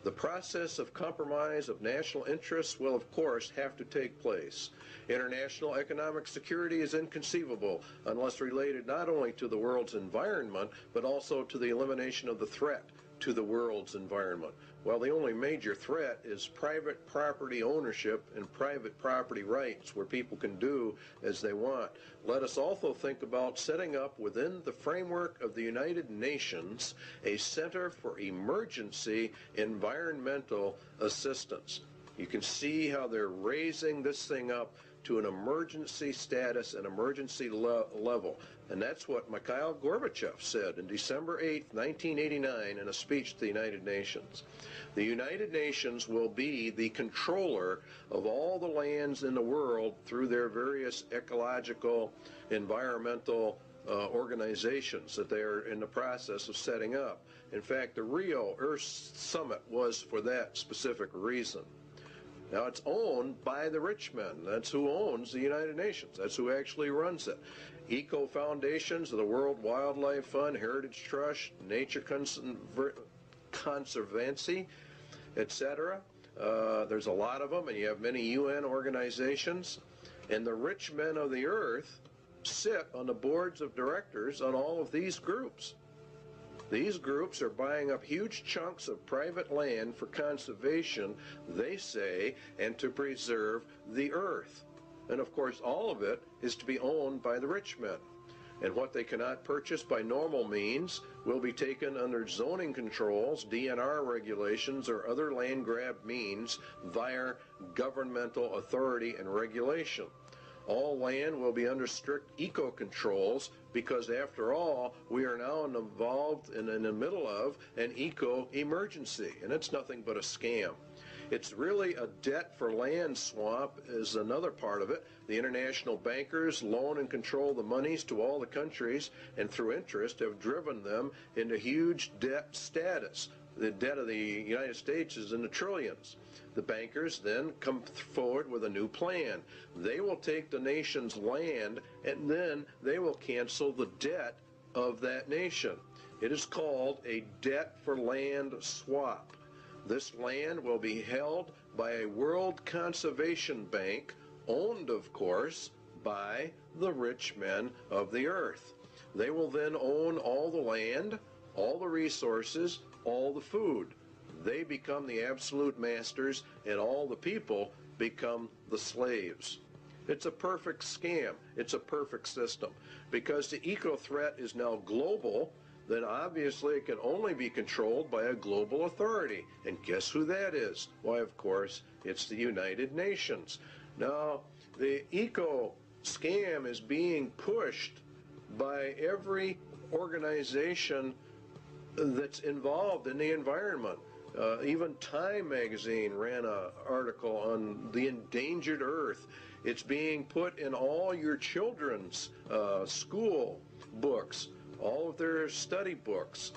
The process of compromise of national interests will, of course, have to take place. International economic security is inconceivable unless related not only to the world's environment, but also to the elimination of the threat to the world's environment? Well, the only major threat is private property ownership and private property rights, where people can do as they want. Let us also think about setting up within the framework of the United Nations a Center for Emergency Environmental Assistance. You can see how they're raising this thing up to an emergency status, an emergency level. And that's what Mikhail Gorbachev said in December 8, 1989, in a speech to the United Nations. The United Nations will be the controller of all the lands in the world through their various ecological, environmental organizations that they are in the process of setting up. In fact, the Rio Earth Summit was for that specific reason. Now, it's owned by the rich men. That's who owns the United Nations. That's who actually runs it. Eco foundations of the World Wildlife Fund, Heritage Trust, Nature Conservancy, etc. There's a lot of them, and you have many UN organizations. And the rich men of the earth sit on the boards of directors on all of these groups. These groups are buying up huge chunks of private land for conservation, they say, and to preserve the earth. And of course, all of it is to be owned by the rich men. And what they cannot purchase by normal means will be taken under zoning controls, DNR regulations, or other land grab means via governmental authority and regulation. All land will be under strict eco-controls because, after all, we are now involved in the middle of an eco-emergency, and it's nothing but a scam. It's really a debt for land swamp is another part of it. The international bankers loan and control the monies to all the countries, and through interest have driven them into huge debt status. The debt of the United States is in the trillions. The bankers then come forward with a new plan. They will take the nation's land, and then they will cancel the debt of that nation. It is called a debt for land swap. This land will be held by a World Conservation Bank, owned, of course, by the rich men of the earth. They will then own all the land, all the resources, all the food. They become the absolute masters, and all the people become the slaves. It's a perfect scam. It's a perfect system. Because the eco threat is now global, then obviously it can only be controlled by a global authority. And guess who that is? Why, of course, it's the United Nations. Now, the eco scam is being pushed by every organization that's involved in the environment. Even Time magazine ran an article on the endangered earth. It's being put in all your children's school books, all of their study books,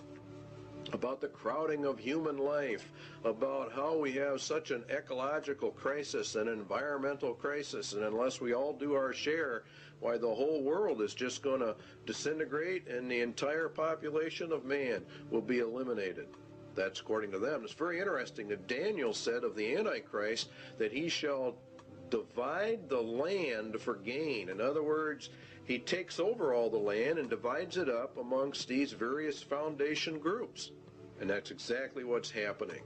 about the crowding of human life, about how we have such an ecological crisis, an environmental crisis, and unless we all do our share, why, the whole world is just going to disintegrate and the entire population of man will be eliminated. That's according to them. It's very interesting that Daniel said of the Antichrist that he shall divide the land for gain. In other words, he takes over all the land and divides it up amongst these various foundation groups. And that's exactly what's happening.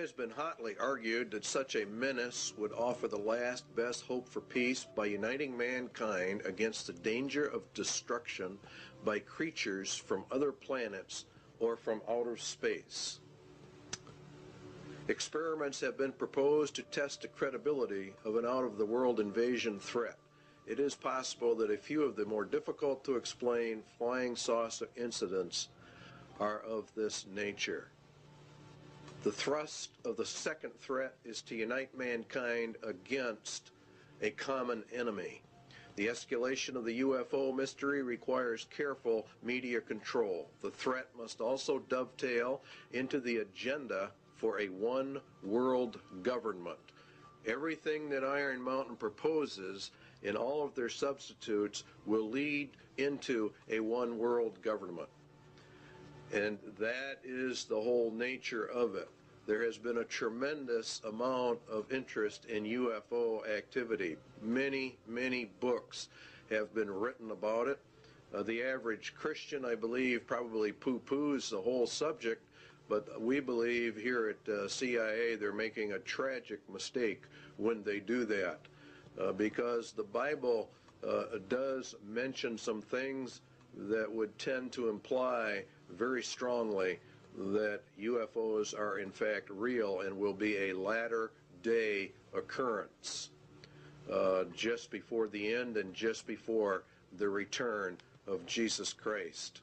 has been hotly argued that such a menace would offer the last best hope for peace by uniting mankind against the danger of destruction by creatures from other planets or from outer space. Experiments have been proposed to test the credibility of an out-of-the-world invasion threat. It is possible that a few of the more difficult to explain flying saucer incidents are of this nature. The thrust of the second threat is to unite mankind against a common enemy. The escalation of the UFO mystery requires careful media control. The threat must also dovetail into the agenda for a one-world government. Everything that Iron Mountain proposes in all of their substitutes will lead into a one-world government. And that is the whole nature of it. There has been a tremendous amount of interest in UFO activity. Many, many books have been written about it. The average Christian, I believe, probably poo-poos the whole subject, but we believe here at CIA they're making a tragic mistake when they do that, because the Bible does mention some things that would tend to imply very strongly that UFOs are in fact real and will be a latter-day occurrence, just before the end and just before the return of Jesus Christ.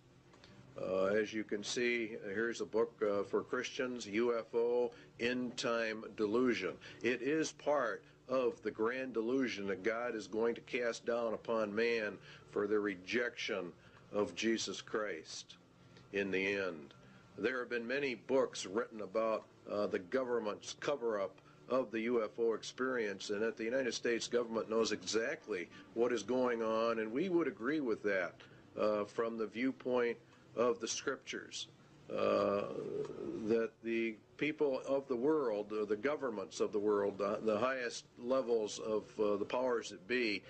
As you can see, here's a book for Christians, UFO End Time Delusion. It is part of the grand delusion that God is going to cast down upon man for the rejection of Jesus Christ in the end. There have been many books written about the government's cover-up of the UFO experience, and that the United States government knows exactly what is going on, and we would agree with that from the viewpoint of the scriptures, that the people of the world, the governments of the world, the highest levels of the powers that be,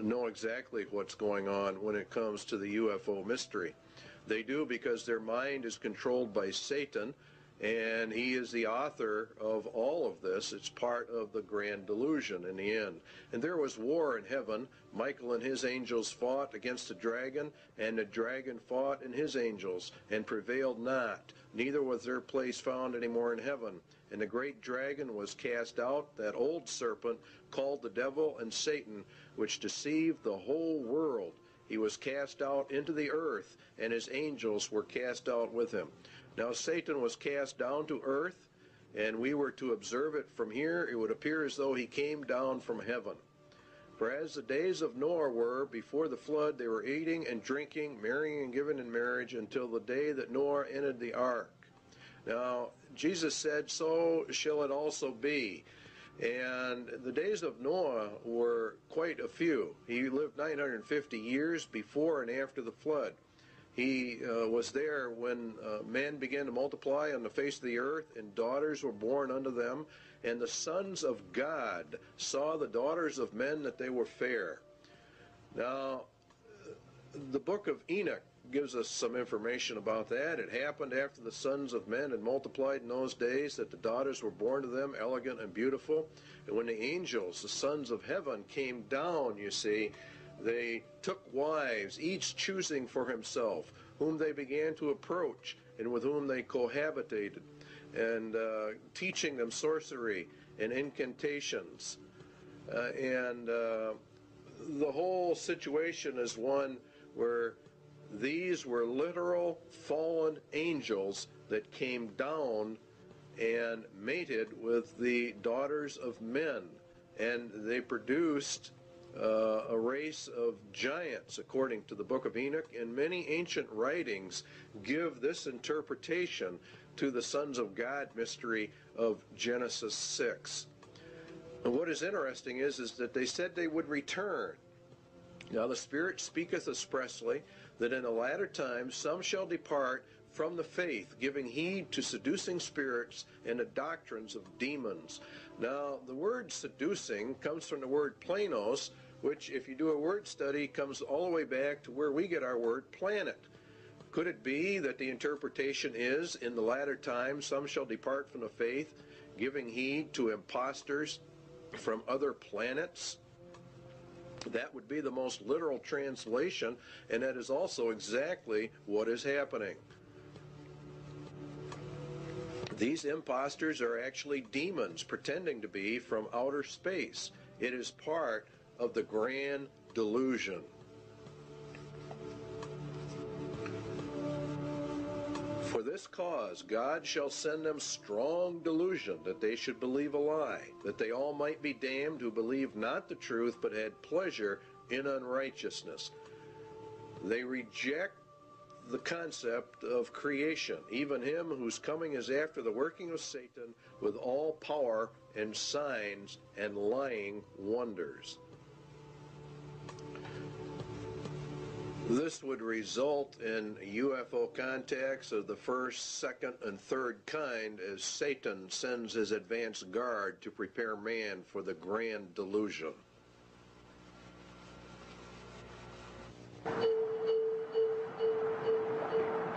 know exactly what's going on when it comes to the UFO mystery. They do because their mind is controlled by Satan, and he is the author of all of this. It's part of the grand delusion in the end. And there was war in heaven. Michael and his angels fought against the dragon, and the dragon fought and his angels, and prevailed not. Neither was their place found any more in heaven. And the great dragon was cast out, that old serpent called the devil and Satan, which deceived the whole world. He was cast out into the earth, and his angels were cast out with him. Now Satan was cast down to earth, and we were to observe it from here. It would appear as though he came down from heaven. For as the days of Noah were before the flood, they were eating and drinking, marrying and giving in marriage, until the day that Noah entered the ark. Now Jesus said, so shall it also be. And the days of Noah were quite a few. He lived 950 years before and after the flood. He was there when men began to multiply on the face of the earth, and daughters were born unto them. And the sons of God saw the daughters of men that they were fair. Now, the book of Enoch gives us some information about that. It happened after the sons of men had multiplied in those days, that the daughters were born to them, elegant and beautiful. And when the angels, the sons of heaven, came down, you see, they took wives, each choosing for himself, whom they began to approach and with whom they cohabitated, and teaching them sorcery and incantations. And the whole situation is one where these were literal fallen angels that came down and mated with the daughters of men, and they produced a race of giants, according to the book of Enoch, and many ancient writings give this interpretation to the sons of God mystery of Genesis 6. And what is interesting is that they said they would return. Now the Spirit speaketh expressly that in the latter times some shall depart from the faith, giving heed to seducing spirits and the doctrines of demons. Now, the word seducing comes from the word planos, which, if you do a word study, comes all the way back to where we get our word planet. Could it be that the interpretation is, in the latter times, some shall depart from the faith, giving heed to impostors from other planets? That would be the most literal translation, and that is also exactly what is happening. These impostors are actually demons pretending to be from outer space. It is part of the grand delusion. For this cause God shall send them strong delusion, that they should believe a lie, that they all might be damned who believed not the truth, but had pleasure in unrighteousness. They reject the concept of creation, even him whose coming is after the working of Satan with all power and signs and lying wonders. This would result in UFO contacts of the first, second, and third kind as Satan sends his advance guard to prepare man for the grand delusion.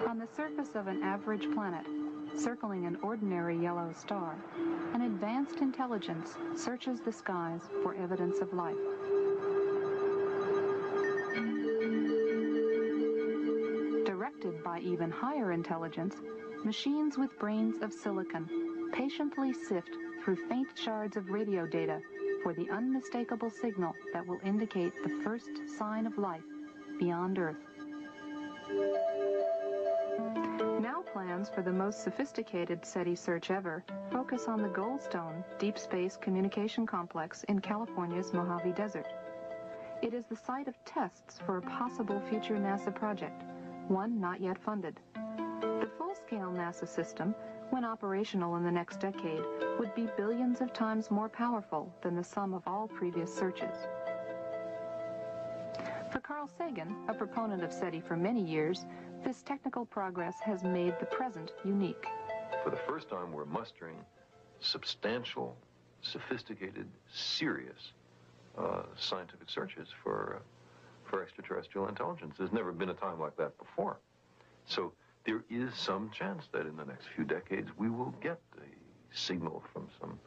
On the surface of an average planet, circling an ordinary yellow star, an advanced intelligence searches the skies for evidence of life. Directed by even higher intelligence, machines with brains of silicon patiently sift through faint shards of radio data for the unmistakable signal that will indicate the first sign of life beyond Earth. Now plans for the most sophisticated SETI search ever focus on the Goldstone Deep Space Communication Complex in California's Mojave Desert. It is the site of tests for a possible future NASA project, one not yet funded. The full-scale NASA system, when operational in the next decade, would be billions of times more powerful than the sum of all previous searches. For Carl Sagan, a proponent of SETI for many years, this technical progress has made the present unique. For the first time, we're mustering substantial, sophisticated, serious scientific searches for extraterrestrial intelligence. There's never been a time like that before. So there is some chance that in the next few decades we will get a signal from some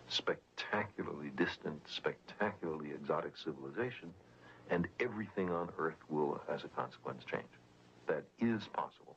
spectacularly distant, spectacularly exotic civilization, and everything on Earth will, as a consequence, change. That is possible.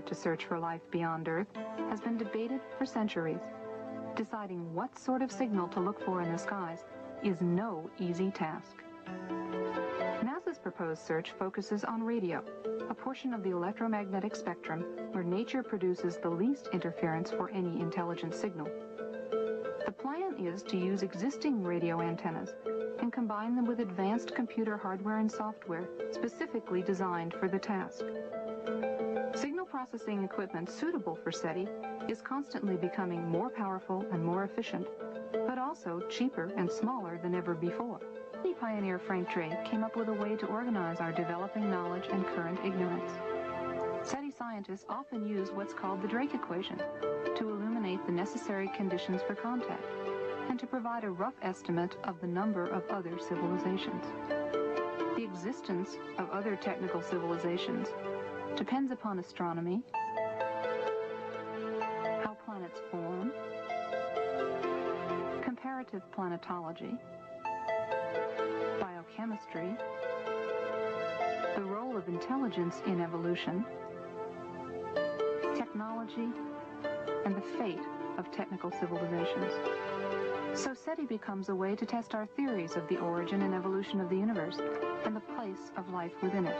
To search for life beyond Earth has been debated for centuries. Deciding what sort of signal to look for in the skies is no easy task. NASA's proposed search focuses on radio, a portion of the electromagnetic spectrum where nature produces the least interference for any intelligent signal. The plan is to use existing radio antennas and combine them with advanced computer hardware and software specifically designed for the task. Signal processing equipment suitable for SETI is constantly becoming more powerful and more efficient, but also cheaper and smaller than ever before. SETI pioneer Frank Drake came up with a way to organize our developing knowledge and current ignorance. SETI scientists often use what's called the Drake equation to illuminate the necessary conditions for contact and to provide a rough estimate of the number of other civilizations. The existence of other technical civilizations depends upon astronomy, how planets form, comparative planetology, biochemistry, the role of intelligence in evolution, technology, and the fate of technical civilizations. So SETI becomes a way to test our theories of the origin and evolution of the universe and the place of life within it.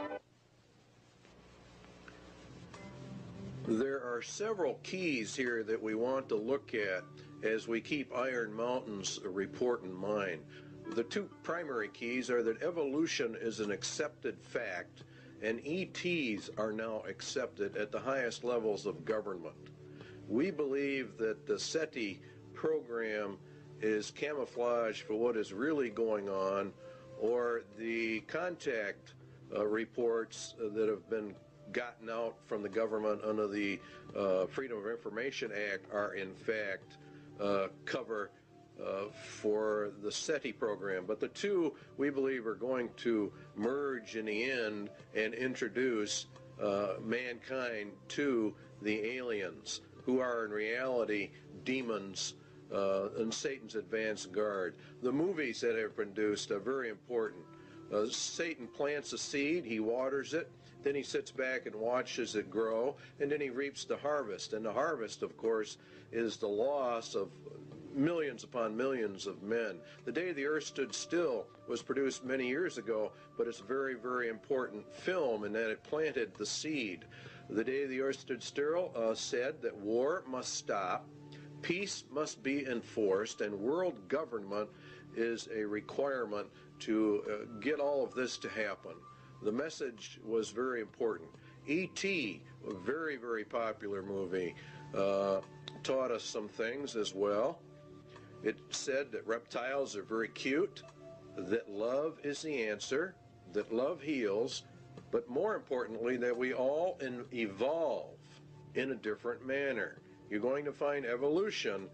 There are several keys here that we want to look at as we keep Iron Mountain's report in mind. The two primary keys are that evolution is an accepted fact and ETs are now accepted at the highest levels of government. We believe that the SETI program is camouflage for what is really going on, or the contact reports that have been gotten out from the government under the Freedom of Information Act are in fact cover for the SETI program. But the two, we believe, are going to merge in the end and introduce mankind to the aliens, who are in reality demons and Satan's advanced guard. The movies that are produced are very important. Satan plants a seed, he waters it, then he sits back and watches it grow, and then he reaps the harvest. And the harvest, of course, is the loss of millions upon millions of men. The Day the Earth Stood Still was produced many years ago, but it's a very, very important film in that it planted the seed. The Day the Earth Stood Still said that war must stop, peace must be enforced, and world government is a requirement to get all of this to happen. The message was very important. E.T., a very, very popular movie, taught us some things as well. It said that reptiles are very cute, that love is the answer, that love heals, but more importantly, that we all evolve in a different manner. You're going to find evolution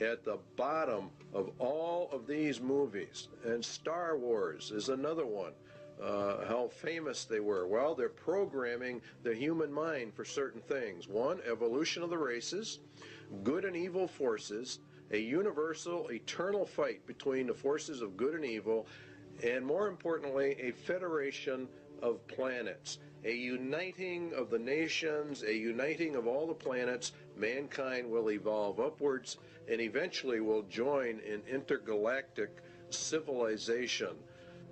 at the bottom of all of these movies. And Star Wars is another one. How famous they were. Well, they're programming the human mind for certain things. One, evolution of the races, good and evil forces, a universal, eternal fight between the forces of good and evil, and more importantly, a federation of planets, a uniting of the nations, a uniting of all the planets. Mankind will evolve upwards and eventually will join in intergalactic civilization.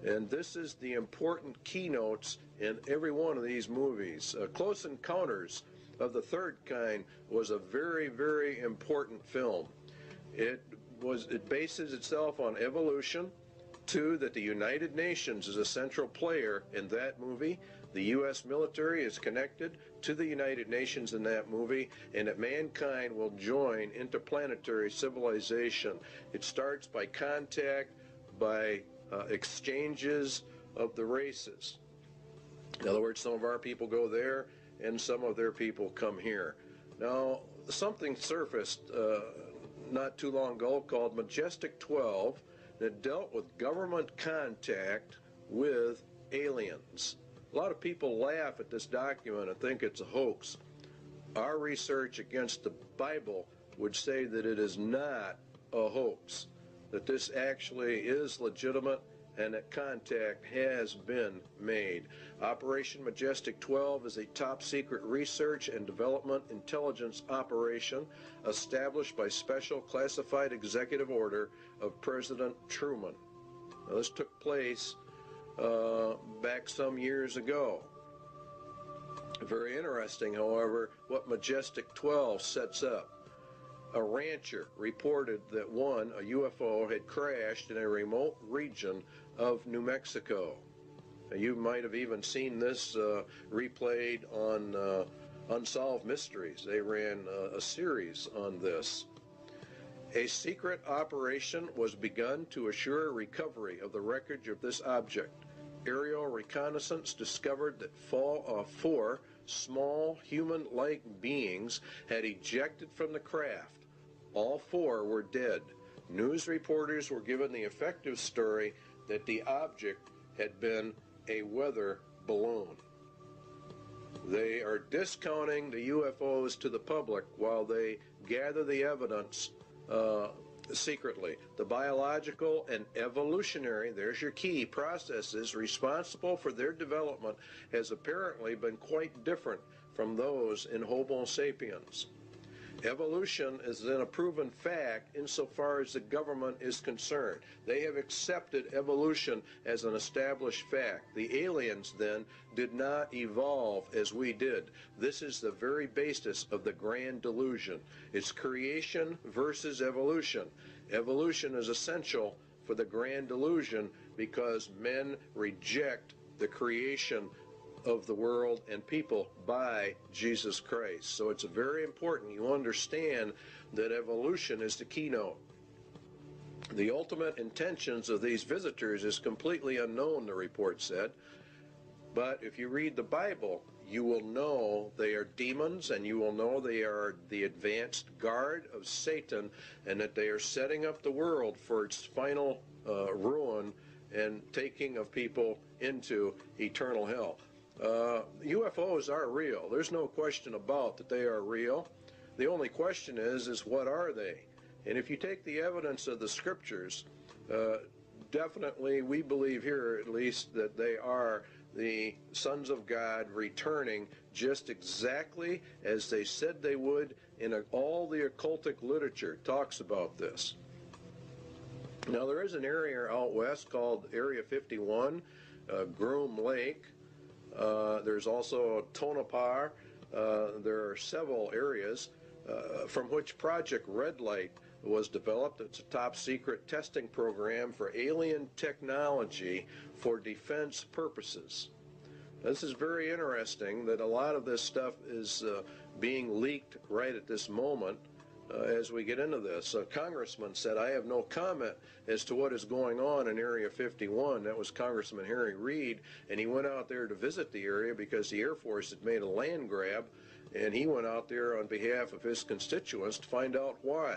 And this is the important keynotes in every one of these movies. Close Encounters of the Third Kind was a very, very important film. It bases itself on evolution. Two, that the United Nations is a central player in that movie. The U.S. military is connected to the United Nations in that movie, and that mankind will join interplanetary civilization. It starts by contact, by exchanges of the races. In other words, some of our people go there, and some of their people come here. Now, something surfaced not too long ago called Majestic 12 that dealt with government contact with aliens. A lot of people laugh at this document and think it's a hoax. Our research against the Bible would say that it is not a hoax, that this actually is legitimate and that contact has been made. Operation Majestic 12 is a top-secret research and development intelligence operation established by special classified executive order of President Truman. Now, this took place back some years ago. Very interesting, however, what Majestic 12 sets up. A rancher reported that a UFO had crashed in a remote region of New Mexico. Now, you might have even seen this replayed on Unsolved Mysteries. They ran a series on this. A secret operation was begun to assure recovery of the wreckage of this object. Aerial reconnaissance discovered that 4 small human-like beings had ejected from the craft. All 4 were dead. News reporters were given the effective story that the object had been a weather balloon. They are discounting the UFOs to the public while they gather the evidence secretly. The biological and evolutionary, there's your key, processes responsible for their development has apparently been quite different from those in Homo sapiens. Evolution is then a proven fact insofar as the government is concerned. They have accepted evolution as an established fact. The aliens then did not evolve as we did. This is the very basis of the grand delusion. It's creation versus evolution. Evolution is essential for the grand delusion because men reject the creation of the world and people by Jesus Christ. So it's very important you understand that evolution is the keynote. The ultimate intentions of these visitors is completely unknown, the report said. But if you read the Bible, you will know they are demons, and you will know they are the advanced guard of Satan, and that they are setting up the world for its final ruin and taking of people into eternal hell. UFOs are real. There's no question about that they are real. The only question is what are they? And if you take the evidence of the scriptures, definitely we believe here at least that they are the sons of God returning just exactly as they said they would, in all the occultic literature talks about this. Now there is an area out west called Area 51, Groom Lake. There's also Tonopah. There are several areas from which Project Red Light was developed. It's a top secret testing program for alien technology for defense purposes. This is very interesting that a lot of this stuff is being leaked right at this moment as we get into this. A congressman said, I have no comment as to what is going on in Area 51. That was Congressman Harry Reid, and he went out there to visit the area because the Air Force had made a land grab, and he went out there on behalf of his constituents to find out why.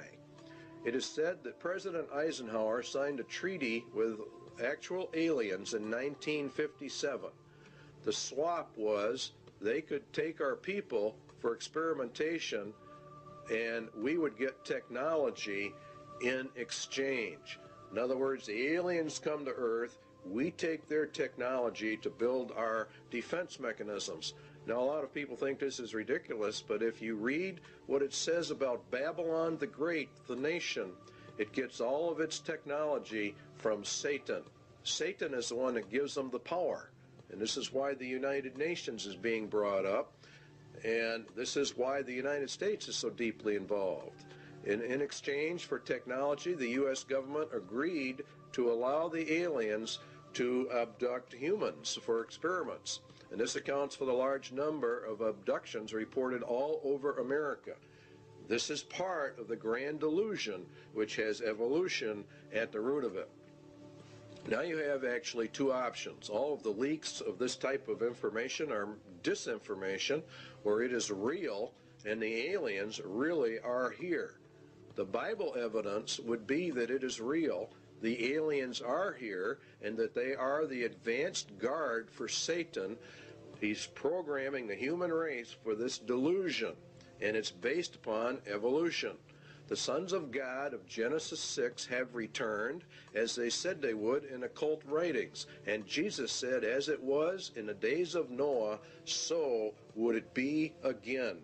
It is said that President Eisenhower signed a treaty with actual aliens in 1957. The swap was they could take our people for experimentation, and we would get technology in exchange. In other words, the aliens come to Earth, we take their technology to build our defense mechanisms. Now, a lot of people think this is ridiculous, but if you read what it says about Babylon the Great, the nation, it gets all of its technology from Satan. Satan is the one that gives them the power. And this is why the United Nations is being brought up. And this is why the United States is so deeply involved. In exchange for technology, the U.S. government agreed to allow the aliens to abduct humans for experiments. And this accounts for the large number of abductions reported all over America. This is part of the grand delusion, which has evolution at the root of it. Now you have actually two options. All of the leaks of this type of information are disinformation, or it is real, and the aliens really are here. The Bible evidence would be that it is real, the aliens are here, and that they are the advanced guard for Satan. He's programming the human race for this delusion, and it's based upon evolution. The sons of God of Genesis 6 have returned, as they said they would in occult writings. And Jesus said, as it was in the days of Noah, so would it be again.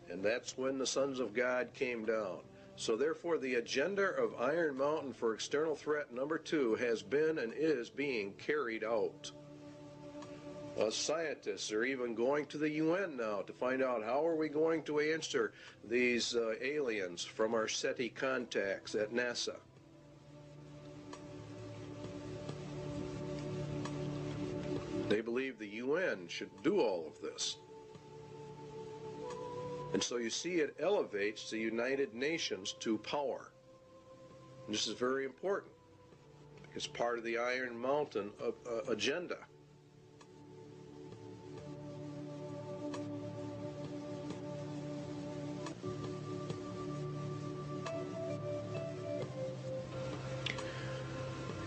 And that's when the sons of God came down. So therefore, the agenda of Iron Mountain for external threat number 2 has been and is being carried out. Scientists are even going to the UN now to find out how are we going to answer these aliens from our SETI contacts at NASA. They believe the UN should do all of this. And so you see it elevates the United Nations to power. And this is very important because part of the Iron Mountain agenda.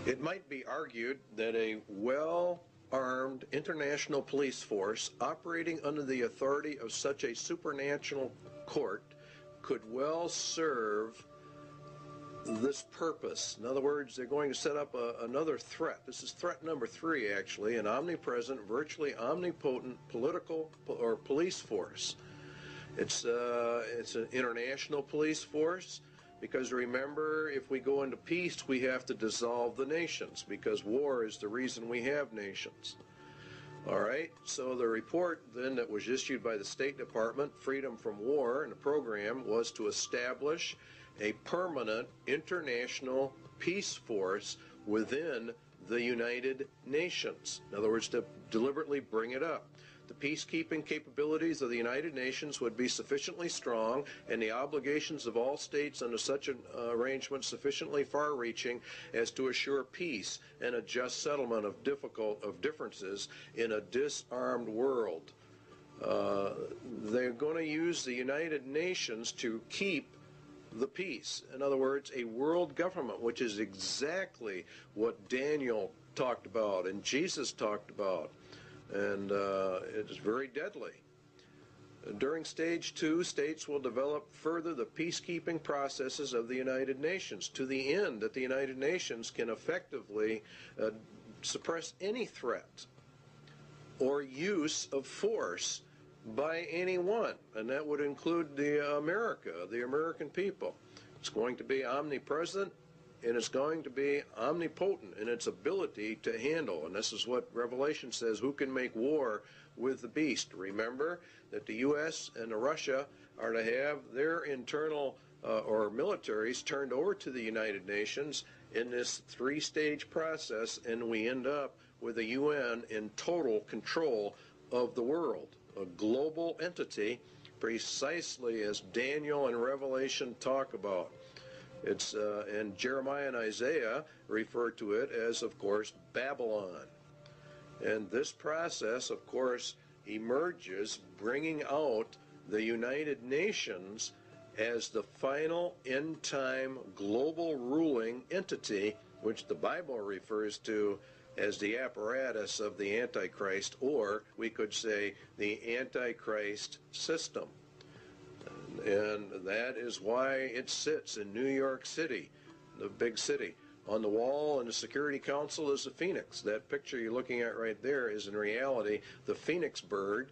It might be argued that a well-armed international police force operating under the authority of such a supernatural court could well serve this purpose. In other words, they're going to set up another threat. This is threat number 3, actually, an omnipresent, virtually omnipotent political or police force. It's an international police force. Because remember, if we go into peace, we have to dissolve the nations, because war is the reason we have nations. All right, so the report then that was issued by the State Department, Freedom from War, and the program was to establish a permanent international peace force within the United Nations. In other words, to deliberately bring it up. the peacekeeping capabilities of the United Nations would be sufficiently strong and the obligations of all states under such an arrangement sufficiently far-reaching as to assure peace and a just settlement of differences in a disarmed world. They're going to use the United Nations to keep the peace. In other words, a world government, which is exactly what Daniel talked about and Jesus talked about, and it is very deadly. During stage 2, states will develop further the peacekeeping processes of the United Nations to the end that the United Nations can effectively suppress any threat or use of force by anyone, and that would include the American people. It's going to be omnipresent, and it's going to be omnipotent in its ability to handle. And this is what Revelation says, who can make war with the beast? Remember that the U.S. and Russia are to have their internal or militaries turned over to the United Nations in this 3-stage process, and we end up with the UN in total control of the world, a global entity, precisely as Daniel and Revelation talk about. It's and Jeremiah and Isaiah refer to it as, of course, Babylon. And this process, of course, emerges bringing out the United Nations as the final end-time global ruling entity, which the Bible refers to as the apparatus of the Antichrist, or we could say the Antichrist system. And that is why it sits in New York City, the big city. On the wall in the Security Council is a phoenix. That picture you're looking at right there is in reality the phoenix bird,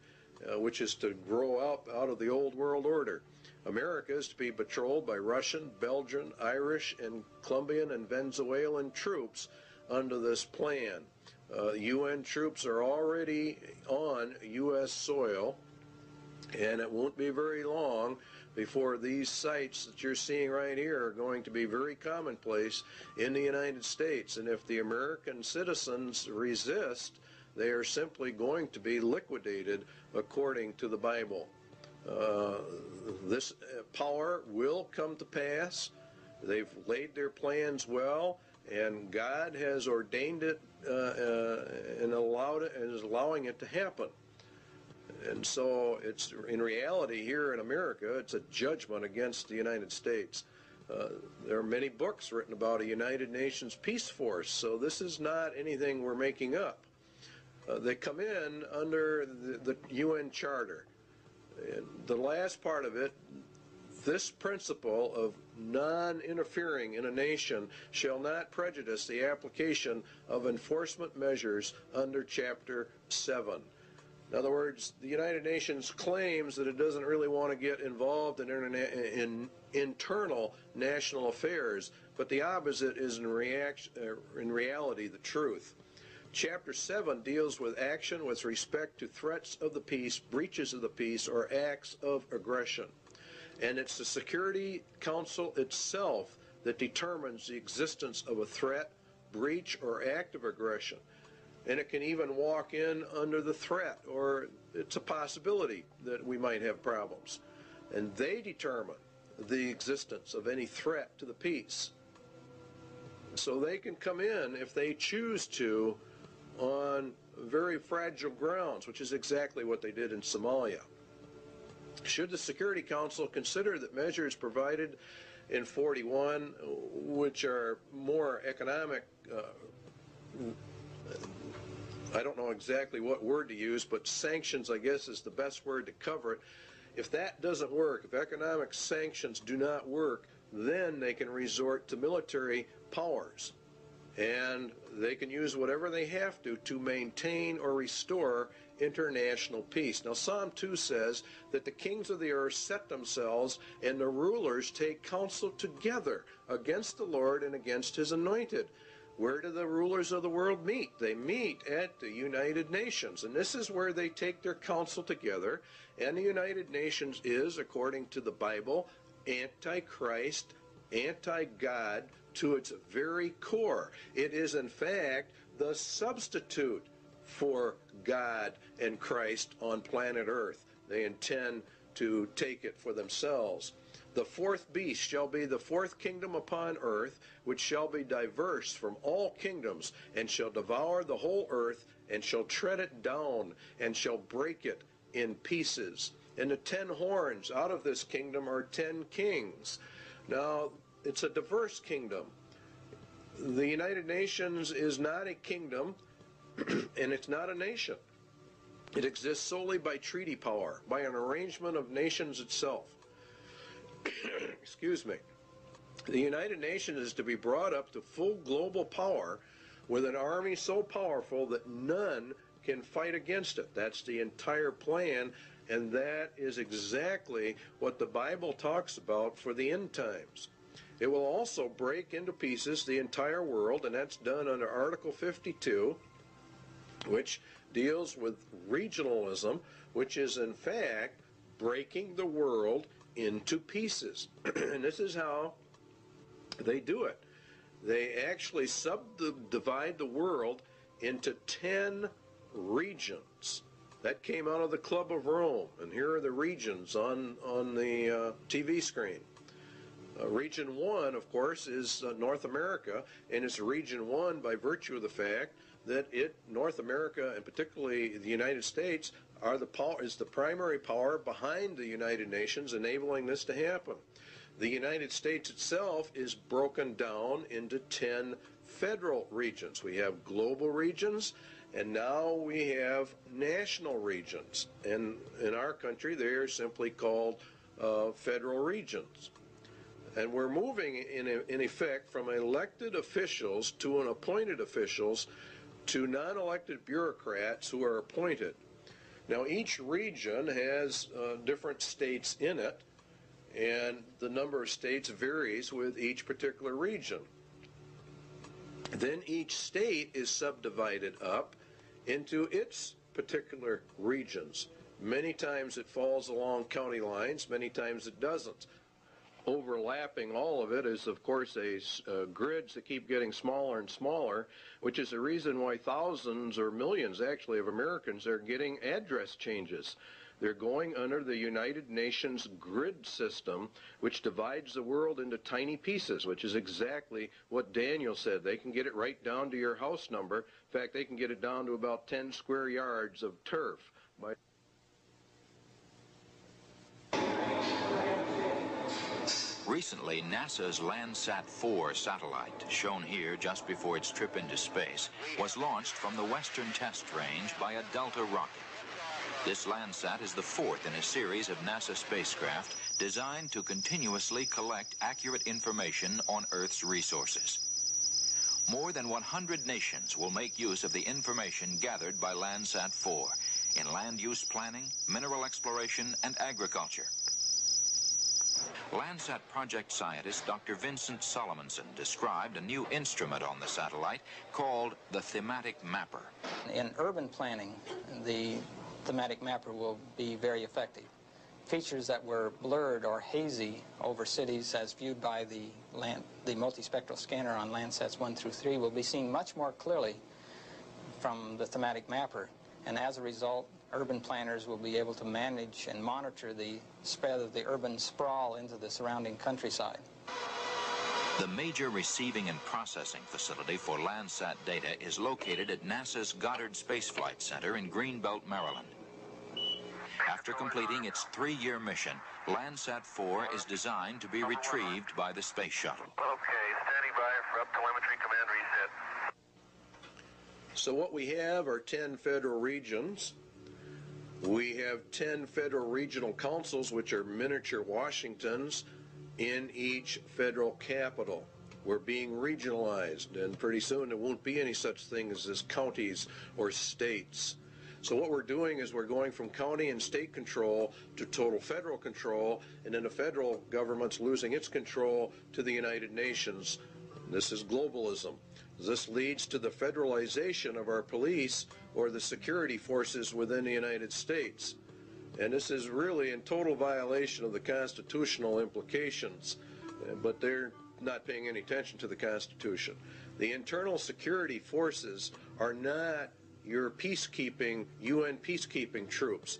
which is to grow up out of the old world order. America is to be patrolled by Russian, Belgian, Irish, and Colombian and Venezuelan troops under this plan. UN troops are already on U.S. soil, and it won't be very long before these sites that you're seeing right here are going to be very commonplace in the United States. And if the American citizens resist, they are simply going to be liquidated according to the Bible. This power will come to pass. They've laid their plans well, and God has ordained it and allowed it, and is allowing it to happen. And so it's, in reality, here in America, it's a judgment against the United States. There are many books written about a United Nations peace force, so this is not anything we're making up. They come in under the UN Charter. And the last part of it, this principle of non-interfering in a nation shall not prejudice the application of enforcement measures under Chapter 7. In other words, the United Nations claims that it doesn't really want to get involved in internal national affairs, but the opposite is in reality the truth. Chapter 7 deals with action with respect to threats of the peace, breaches of the peace, or acts of aggression. And it's the Security Council itself that determines the existence of a threat, breach, or act of aggression. And it can even walk in under the threat, or it's a possibility that we might have problems. And they determine the existence of any threat to the peace. So they can come in, if they choose to, on very fragile grounds, which is exactly what they did in Somalia. Should the Security Council consider that measures provided in 41, which are more economic, I don't know exactly what word to use, but sanctions, I guess, is the best word to cover it. If that doesn't work, if economic sanctions do not work, then they can resort to military powers. And they can use whatever they have to maintain or restore international peace. Now, Psalm 2 says that the kings of the earth set themselves, and the rulers take counsel together against the Lord and against his anointed. Where do the rulers of the world meet? They meet at the United Nations, and this is where they take their counsel together. And the United Nations is, according to the Bible, anti-Christ, anti-God to its very core. It is, in fact, the substitute for God and Christ on planet Earth. They intend to take it for themselves. The fourth beast shall be the fourth kingdom upon earth, which shall be diverse from all kingdoms, and shall devour the whole earth, and shall tread it down, and shall break it in pieces. And the 10 horns out of this kingdom are 10 kings. Now, it's a diverse kingdom. The United Nations is not a kingdom, and it's not a nation. It exists solely by treaty power, by an arrangement of nations itself. Excuse me. The United Nations is to be brought up to full global power with an army so powerful that none can fight against it. That's the entire plan, and that is exactly what the Bible talks about for the end times. It will also break into pieces the entire world, and that's done under Article 52, which deals with regionalism, which is in fact breaking the world into pieces. And this is how they do it. They actually subdivide the world into 10 regions. That came out of the Club of Rome, and here are the regions on the TV screen. Region 1, of course, is North America, and it's Region 1 by virtue of the fact that North America, and particularly the United States, is the primary power behind the United Nations, enabling this to happen. The United States itself is broken down into 10 federal regions. We have global regions, and now we have national regions. And in our country, they are simply called federal regions. And we're moving, in effect, from elected officials to appointed officials to non-elected bureaucrats who are appointed. Now, each region has different states in it, and the number of states varies with each particular region. Then each state is subdivided up into its particular regions. Many times it falls along county lines, many times it doesn't. Overlapping all of it is, of course, grids that keep getting smaller and smaller, which is the reason why thousands or millions, actually, of Americans are getting address changes. They're going under the United Nations grid system, which divides the world into tiny pieces, which is exactly what Daniel said. They can get it right down to your house number. In fact, they can get it down to about 10 square yards of turf. Recently, NASA's Landsat 4 satellite, shown here just before its trip into space, was launched from the Western Test Range by a Delta rocket. This Landsat is the fourth in a series of NASA spacecraft designed to continuously collect accurate information on Earth's resources. More than 100 nations will make use of the information gathered by Landsat 4 in land use planning, mineral exploration, and agriculture. Landsat project scientist Dr. Vincent Solomonson described a new instrument on the satellite called the Thematic Mapper. In urban planning, the Thematic Mapper will be very effective. Features that were blurred or hazy over cities as viewed by the multispectral scanner on Landsats 1 through 3 will be seen much more clearly from the Thematic Mapper, and as a result, urban planners will be able to manage and monitor the spread of the urban sprawl into the surrounding countryside. The major receiving and processing facility for Landsat data is located at NASA's Goddard Space Flight Center in Greenbelt, Maryland. After completing its 3-year mission, Landsat 4 is designed to be retrieved by the space shuttle. Okay, standing by for up-telemetry command reset. So what we have are 10 federal regions. We have 10 federal regional councils, which are miniature Washingtons, in each federal capital. We're being regionalized, and pretty soon there won't be any such things as counties or states. So what we're doing is we're going from county and state control to total federal control, and then the federal government's losing its control to the United Nations. This is globalism. This leads to the federalization of our police or the security forces within the United States. And this is really in total violation of the constitutional implications, but they're not paying any attention to the Constitution. The internal security forces are not your peacekeeping, UN peacekeeping troops.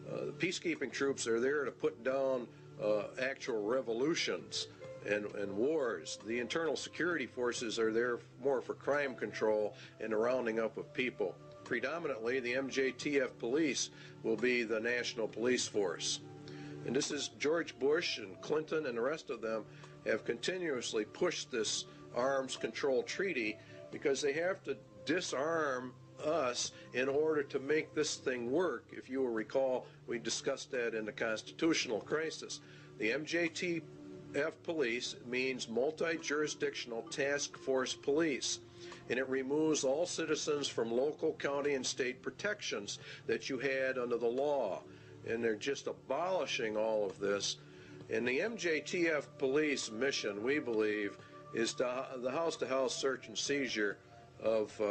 The peacekeeping troops are there to put down actual revolutions and wars. The internal security forces are there more for crime control and the rounding up of people. Predominantly, the MJTF police will be the national police force. And this is George Bush and Clinton and the rest of them have continuously pushed this arms control treaty because they have to disarm us in order to make this thing work. If you will recall, we discussed that in the constitutional crisis. The MJTF police means multi-jurisdictional task force police, and it removes all citizens from local, county, and state protections that you had under the law, and they're just abolishing all of this. And the MJTF police mission, we believe, is the house-to-house search and seizure of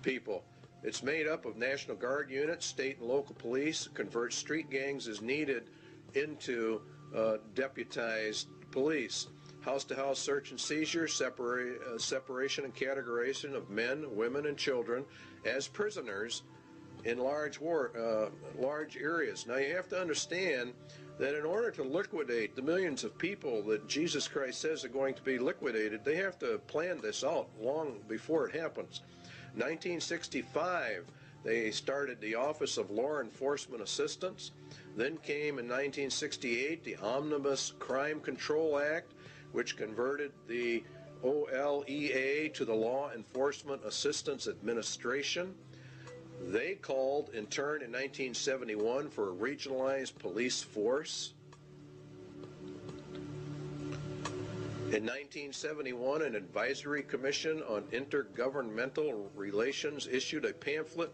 people. It's made up of National Guard units, state and local police, convert street gangs as needed into deputized police. House-to-house search and seizure, separation and categorization of men, women, and children as prisoners in large areas. Now you have to understand that in order to liquidate the millions of people that Jesus Christ says are going to be liquidated, they have to plan this out long before it happens. 1965, they started the Office of Law Enforcement Assistance. Then came in 1968 the Omnibus Crime Control Act, which converted the OLEA to the Law Enforcement Assistance Administration. They called, in turn, in 1971 for a regionalized police force. In 1971, an advisory commission on intergovernmental relations issued a pamphlet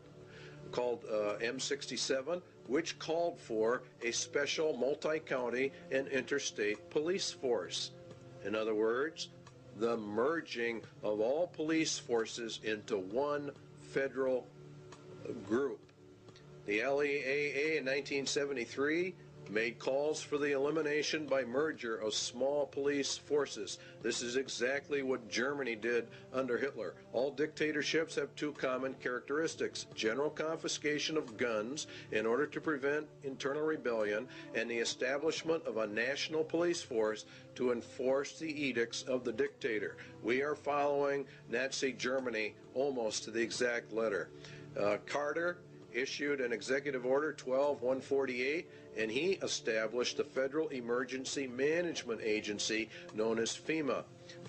called M67, which called for a special multi-county and interstate police force. In other words, the merging of all police forces into one federal group. The LEAA in 1973 made calls for the elimination by merger of small police forces. This is exactly what Germany did under Hitler. All dictatorships have two common characteristics: general confiscation of guns in order to prevent internal rebellion, and the establishment of a national police force to enforce the edicts of the dictator. We are following Nazi Germany almost to the exact letter. Carter issued an executive order 12-148, and he established the Federal Emergency Management Agency known as FEMA.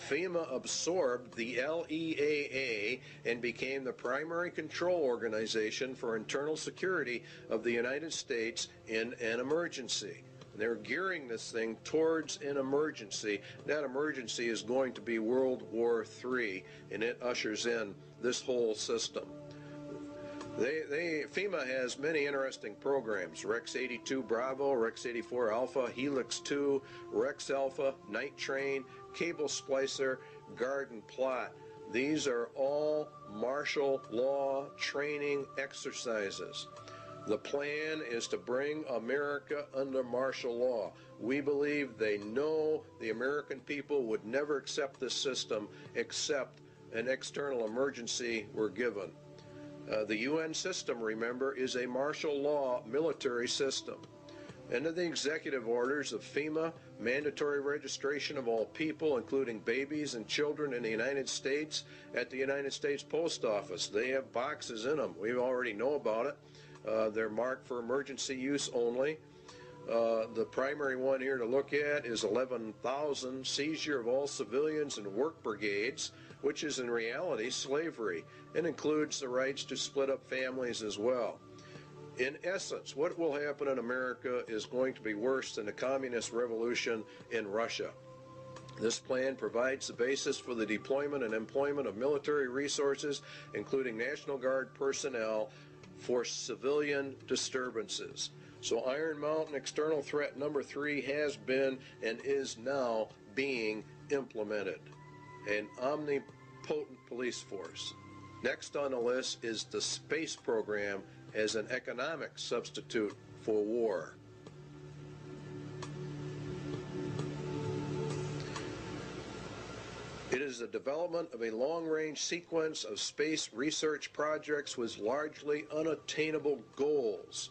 FEMA absorbed the LEAA and became the primary control organization for internal security of the United States in an emergency. They're gearing this thing towards an emergency. That emergency is going to be World War III, and it ushers in this whole system. FEMA has many interesting programs: Rex 82 Bravo, Rex 84 Alpha, Helix 2, Rex Alpha, Night Train, Cable Splicer, Garden Plot. These are all martial law training exercises. The plan is to bring America under martial law. We believe they know the American people would never accept this system except an external emergency were given. The UN system, remember, is a martial law military system. Under the executive orders of FEMA, mandatory registration of all people, including babies and children in the United States, at the United States Post Office. They have boxes in them. We already know about it. They're marked for emergency use only. The primary one here to look at is 11,000, seizure of all civilians and work brigades, which is in reality slavery, and includes the rights to split up families as well. In essence, what will happen in America is going to be worse than the communist revolution in Russia. This plan provides the basis for the deployment and employment of military resources, including National Guard personnel, for civilian disturbances. So Iron Mountain external threat number 3 has been and is now being implemented. An omnipotent police force. Next on the list is the space program as an economic substitute for war. It is the development of a long-range sequence of space research projects with largely unattainable goals.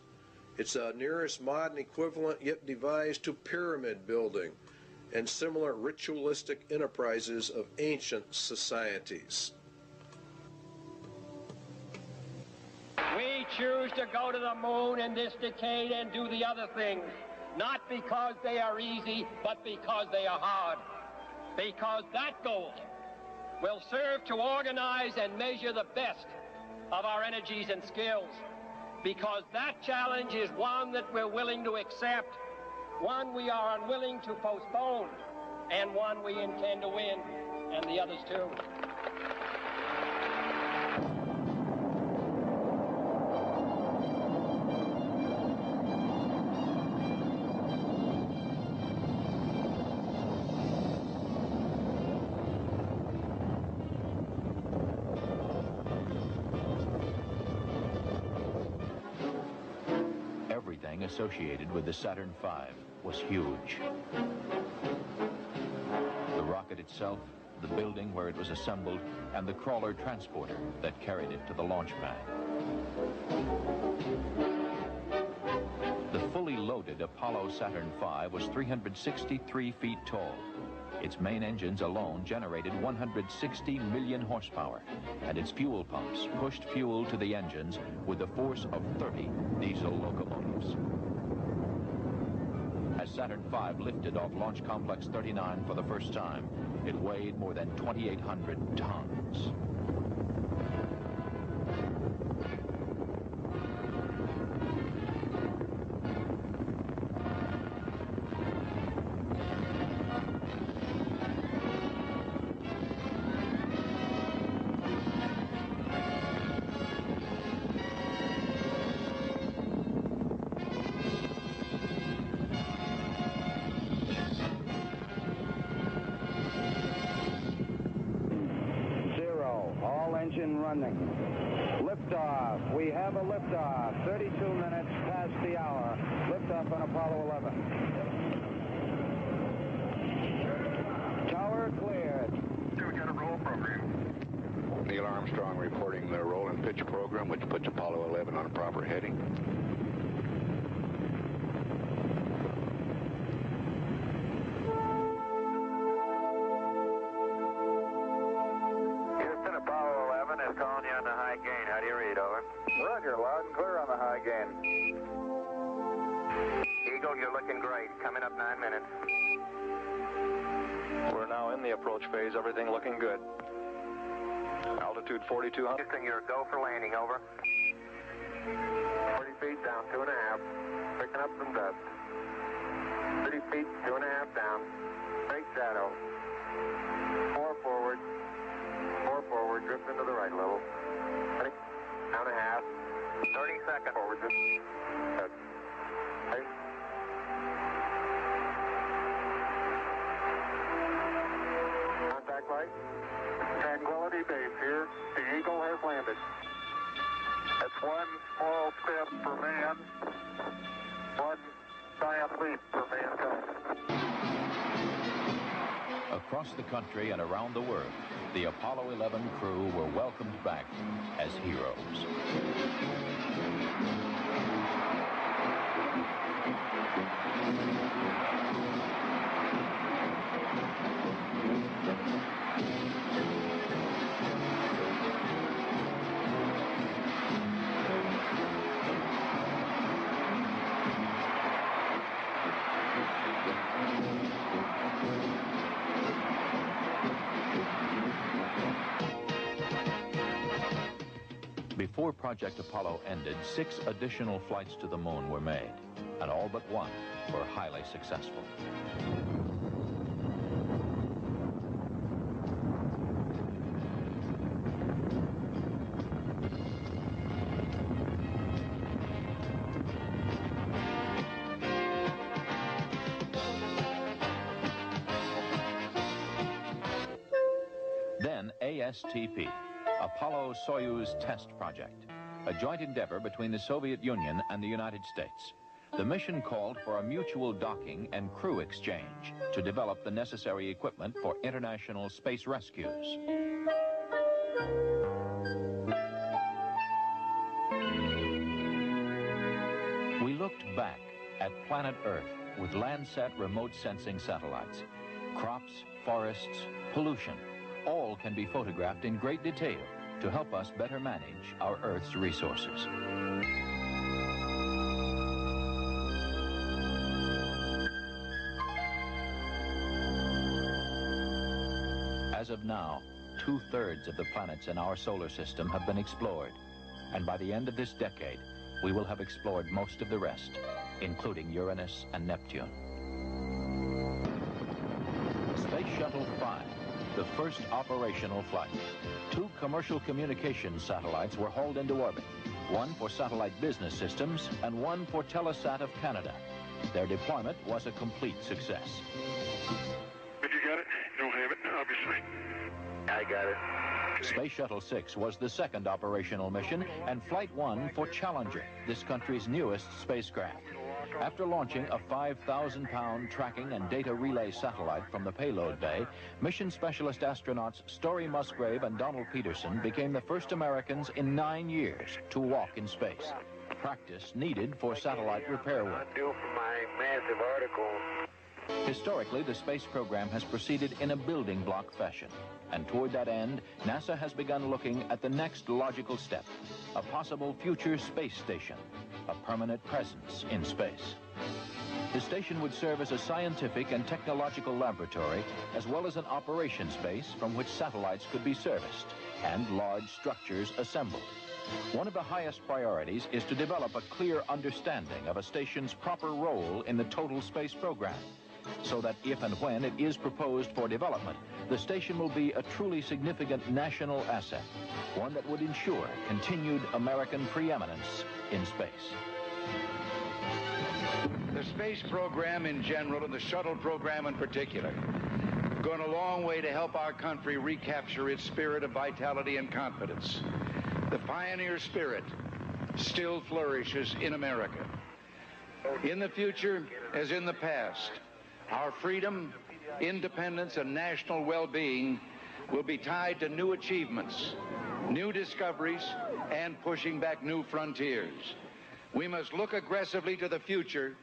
It's a nearest modern equivalent yet devised to pyramid building and similar ritualistic enterprises of ancient societies. We choose to go to the moon in this decade and do the other things, not because they are easy, but because they are hard. Because that goal will serve to organize and measure the best of our energies and skills. Because that challenge is one that we're willing to accept, one we are unwilling to postpone, and one we intend to win, and the others too. Everything associated with the Saturn V was huge. The rocket itself, the building where it was assembled, and the crawler transporter that carried it to the launch pad. The fully loaded Apollo Saturn V was 363 feet tall. Its main engines alone generated 160 million horsepower, and its fuel pumps pushed fuel to the engines with the force of 30 diesel locomotives. As Saturn V lifted off Launch Complex 39 for the first time, it weighed more than 2,800 tons. Engine running. Liftoff. We have a liftoff. 32 minutes past the hour. Liftoff on Apollo 11. Tower cleared. We got a roll program. Neil Armstrong reporting the roll and pitch program, which puts Apollo 11 on a proper heading. Calling you on the high gain. How do you read, over? Roger, loud and clear on the high gain. Eagle, you're looking great. Coming up 9 minutes. We're now in the approach phase. Everything looking good. Altitude 4,200. Houston, you're a go for landing, over. 40 feet down, 2.5. Picking up some dust. 30 feet, 2.5 down. Straight shadow. 4 forward. 4 forward, drift into the right a little. 20, down a half. 30 seconds forward, just. Good. Hey. Contact light. Tranquility Base here. The Eagle has landed. That's one small step for man, one giant leap for mankind. Across the country and around the world, the Apollo 11 crew were welcomed back as heroes. Before Project Apollo ended, 6 additional flights to the moon were made, and all but one were highly successful. Then ASTP, Apollo-Soyuz Test Project, a joint endeavor between the Soviet Union and the United States. the mission called for a mutual docking and crew exchange to develop the necessary equipment for international space rescues. We looked back at planet Earth with Landsat remote sensing satellites. Crops, forests, pollution, all can be photographed in great detail to help us better manage our Earth's resources. As of now, 2/3 of the planets in our solar system have been explored, and by the end of this decade, we will have explored most of the rest, including Uranus and Neptune. Space Shuttle 5, the first operational flight. 2 commercial communications satellites were hauled into orbit, one for satellite business systems and one for Telesat of Canada. Their deployment was a complete success. But you got it? You don't have it, obviously. I got it. Space Shuttle 6 was the second operational mission, and Flight 1 for Challenger, this country's newest spacecraft. After launching a 5,000-pound tracking and data relay satellite from the payload bay, mission specialist astronauts Story Musgrave and Donald Peterson became the first Americans in 9 years to walk in space. Practice needed for satellite repair work. Due for my massive article. Historically, the space program has proceeded in a building block fashion. And toward that end, NASA has begun looking at the next logical step, a possible future space station, a permanent presence in space. The station would serve as a scientific and technological laboratory, as well as an operations base from which satellites could be serviced and large structures assembled. One of the highest priorities is to develop a clear understanding of a station's proper role in the total space program, so that if and when it is proposed for development, the station will be a truly significant national asset, one that would ensure continued American preeminence in space. The space program in general and the shuttle program in particular have gone a long way to help our country recapture its spirit of vitality and confidence. The pioneer spirit still flourishes in America. In the future, as in the past, our freedom, independence, and national well-being will be tied to new achievements, new discoveries, and pushing back new frontiers. We must look aggressively to the future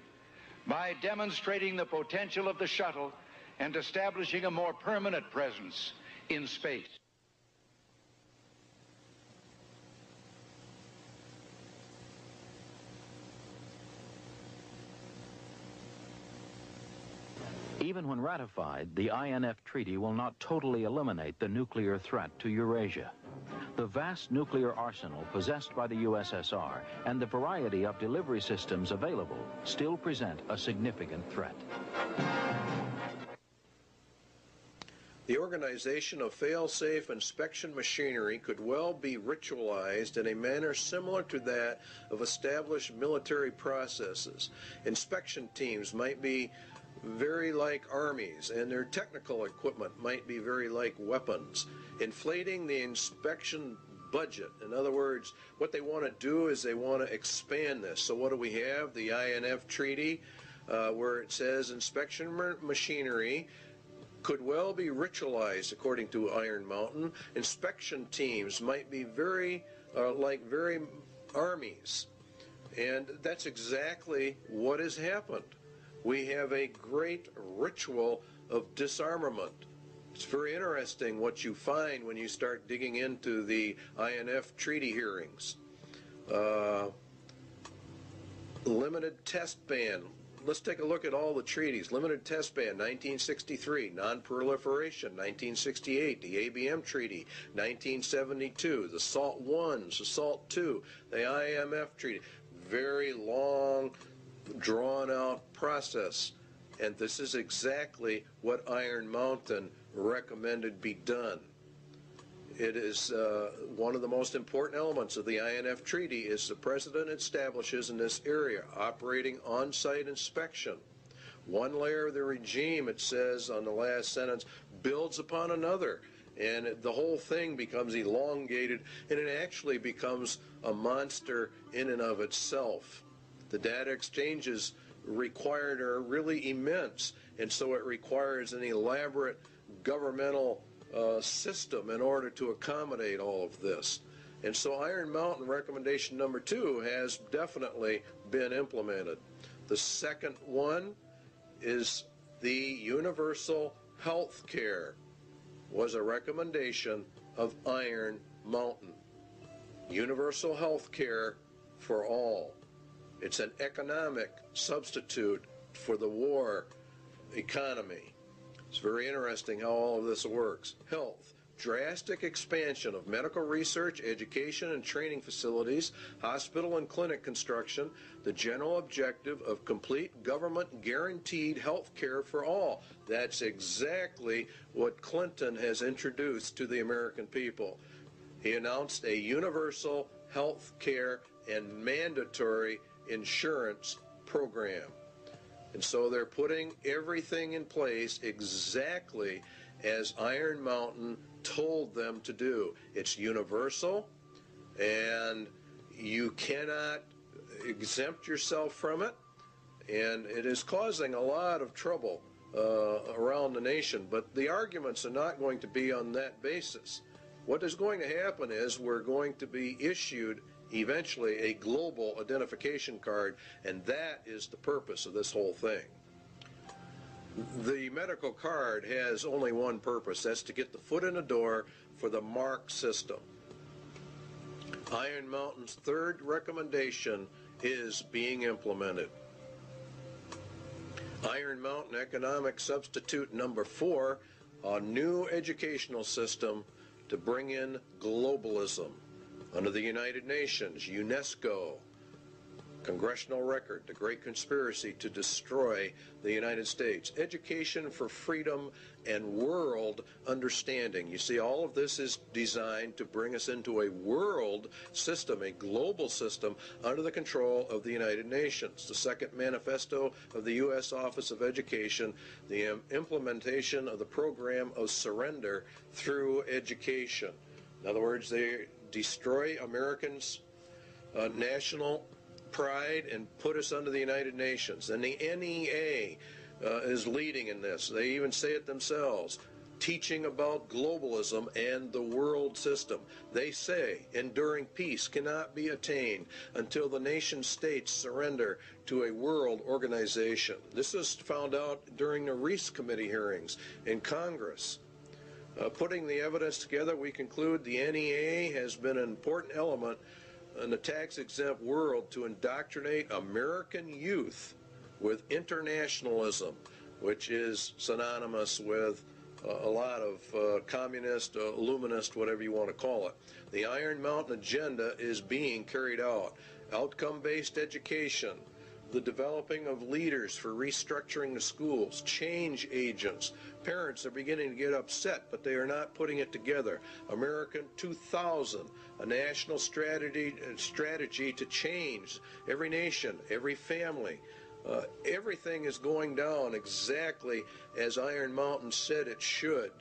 by demonstrating the potential of the shuttle and establishing a more permanent presence in space. Even when ratified, the INF Treaty will not totally eliminate the nuclear threat to Eurasia. The vast nuclear arsenal possessed by the USSR and the variety of delivery systems available still present a significant threat. The organization of fail-safe inspection machinery could well be ritualized in a manner similar to that of established military processes. Inspection teams might be very like armies, and their technical equipment might be very like weapons. Inflating the inspection budget, in other words, what they want to do is they want to expand this. So what do we have? The INF Treaty, where it says inspection machinery could well be ritualized according to Iron Mountain. Inspection teams might be very armies, and that's exactly what has happened. We have a great ritual of disarmament. It's very interesting what you find when you start digging into the INF treaty hearings. Limited test ban. Let's take a look at all the treaties. Limited test ban, 1963. Non-proliferation, 1968. The ABM Treaty, 1972. The SALT I, the SALT II, the IMF Treaty. Very long, drawn-out process. And this is exactly what Iron Mountain recommended be done. It is one of the most important elements of the INF Treaty is the President establishes in this area operating on-site inspection. One layer of the regime, it says on the last sentence, builds upon another. And the whole thing becomes elongated, and it actually becomes a monster in and of itself. The data exchanges required are really immense, and so it requires an elaborate governmental system in order to accommodate all of this. And so Iron Mountain recommendation number 2 has definitely been implemented. The second one is the universal health care was a recommendation of Iron Mountain. Universal health care for all. It's an economic substitute for the war economy. It's very interesting how all of this works. Health. Drastic expansion of medical research, education, and training facilities, hospital and clinic construction, the general objective of complete government guaranteed health care for all. That's exactly what Clinton has introduced to the American people. He announced a universal health care and mandatory insurance program. And so they're putting everything in place exactly as Iron Mountain told them to do. It's universal, and you cannot exempt yourself from it, and it is causing a lot of trouble around the nation. But the arguments are not going to be on that basis. What is going to happen is we're going to be issued eventually a global identification card, and that is the purpose of this whole thing. The medical card has only one purpose. That's to get the foot in the door for the mark system. Iron Mountain's third recommendation is being implemented. Iron Mountain economic substitute number 4, a new educational system to bring in globalism. Under the United Nations, UNESCO, Congressional Record, the Great Conspiracy to Destroy the United States, Education for Freedom and World Understanding. You see, all of this is designed to bring us into a world system, a global system, under the control of the United Nations. The second manifesto of the U.S. Office of Education, the implementation of the program of surrender through education. In other words, they destroy Americans' national pride and put us under the United Nations. And the NEA is leading in this. They even say it themselves, teaching about globalism and the world system. They say enduring peace cannot be attained until the nation states surrender to a world organization. This was found out during the Reese Committee hearings in Congress. Putting the evidence together, we conclude the NEA has been an important element in the tax-exempt world to indoctrinate American youth with internationalism, which is synonymous with a lot of communist, illuminist, whatever you want to call it. The Iron Mountain agenda is being carried out. Outcome-based education, the developing of leaders for restructuring the schools, change agents. Parents are beginning to get upset, but they are not putting it together. American 2000, a national strategy to change every nation, every family. Everything is going down exactly as Iron Mountain said it should.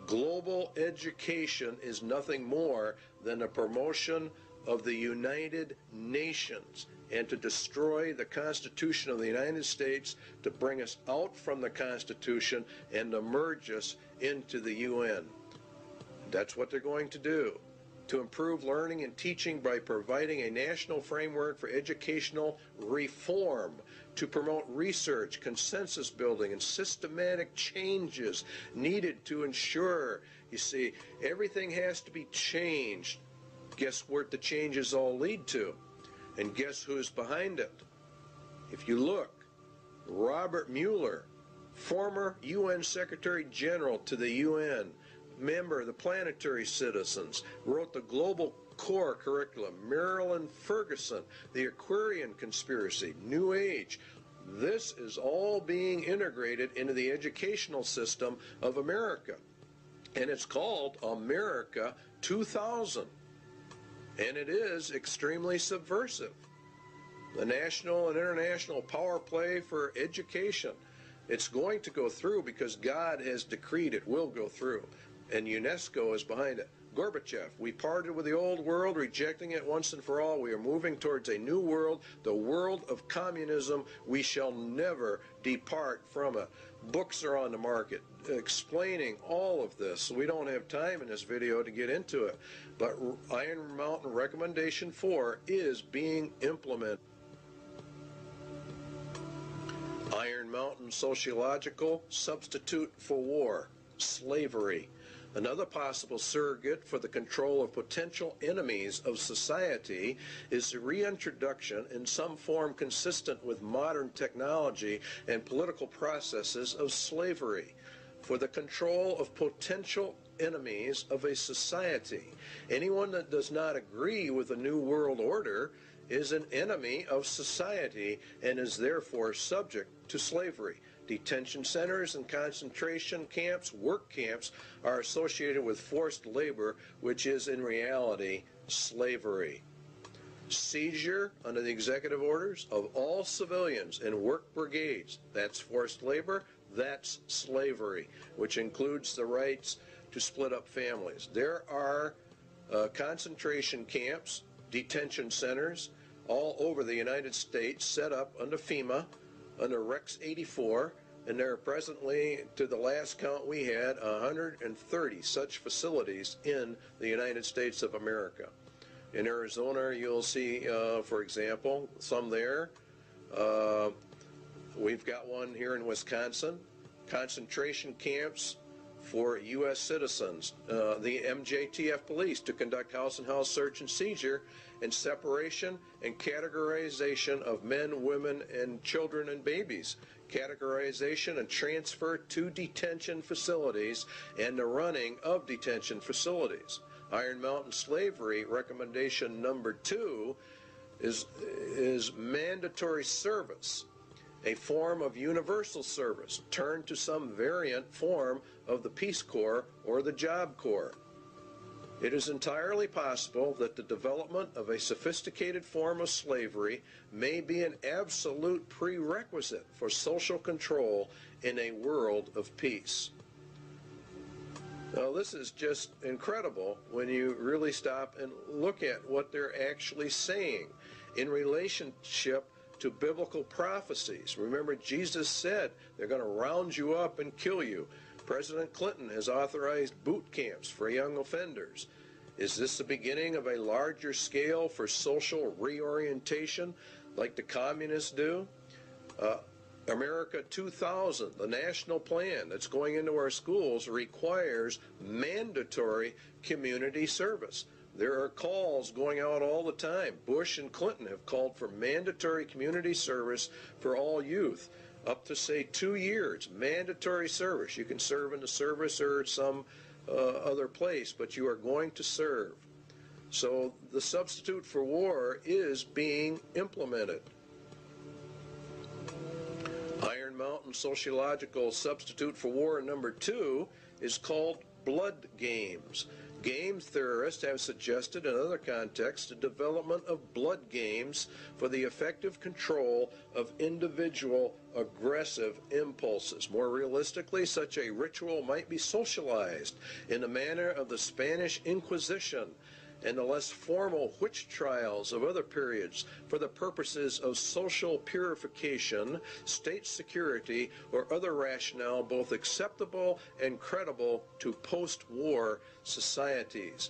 Global education is nothing more than a promotion of the United Nations and to destroy the Constitution of the United States, to bring us out from the Constitution and to merge us into the UN. That's what they're going to do. To improve learning and teaching by providing a national framework for educational reform, to promote research, consensus building, and systematic changes needed to ensure, you see, everything has to be changed. Guess where the changes all lead to? And guess who's behind it? If you look, Robert Mueller, former UN Secretary General to the UN, member of the Planetary Citizens, wrote the Global Core Curriculum. Marilyn Ferguson, the Aquarian Conspiracy, New Age. This is all being integrated into the educational system of America. And it's called America 2000. And it is extremely subversive. The national and international power play for education. It's going to go through because God has decreed it will go through. And UNESCO is behind it. Gorbachev, we parted with the old world, rejecting it once and for all. We are moving towards a new world, the world of communism. We shall never depart from it. Books are on the market explaining all of this. We don't have time in this video to get into it, but Iron Mountain Recommendation 4 is being implemented. Iron Mountain Sociological Substitute for War, Slavery. Another possible surrogate for the control of potential enemies of society is the reintroduction in some form consistent with modern technology and political processes of slavery for the control of potential enemies of a society. Anyone that does not agree with the New World Order is an enemy of society and is therefore subject to slavery. Detention centers and concentration camps, work camps, are associated with forced labor, which is in reality slavery. Seizure under the executive orders of all civilians in work brigades, that's forced labor, that's slavery, which includes the rights to split up families. There are concentration camps, detention centers all over the United States set up under FEMA, under Rex 84, and there are presently, to the last count we had, 130 such facilities in the United States of America. In Arizona, you'll see, for example, some there. We've got one here in Wisconsin. Concentration camps for U.S. citizens. The MJTF police to conduct house-and-house search and seizure and separation and categorization of men, women, and children and babies. Categorization and transfer to detention facilities and the running of detention facilities. Iron Mountain Slavery Recommendation number 2 is mandatory service, a form of universal service, turned to some variant form of the Peace Corps or the Job Corps. It is entirely possible that the development of a sophisticated form of slavery may be an absolute prerequisite for social control in a world of peace. Now, this is just incredible when you really stop and look at what they're actually saying in relationship to biblical prophecies. Remember, Jesus said they're going to round you up and kill you. President Clinton has authorized boot camps for young offenders. Is this the beginning of a larger scale for social reorientation like the communists do? America 2000, the national plan that's going into our schools, requires mandatory community service. There are calls going out all the time. Bush and Clinton have called for mandatory community service for all youth, up to, say, 2 years, mandatory service. You can serve in the service or some other place, but you are going to serve. So the substitute for war is being implemented. Iron Mountain Sociological Substitute for War number 2 is called blood games. Game theorists have suggested in other contexts the development of blood games for the effective control of individual aggressive impulses. More realistically, such a ritual might be socialized in the manner of the Spanish Inquisition and the less formal witch trials of other periods for the purposes of social purification, state security, or other rationale both acceptable and credible to post-war societies.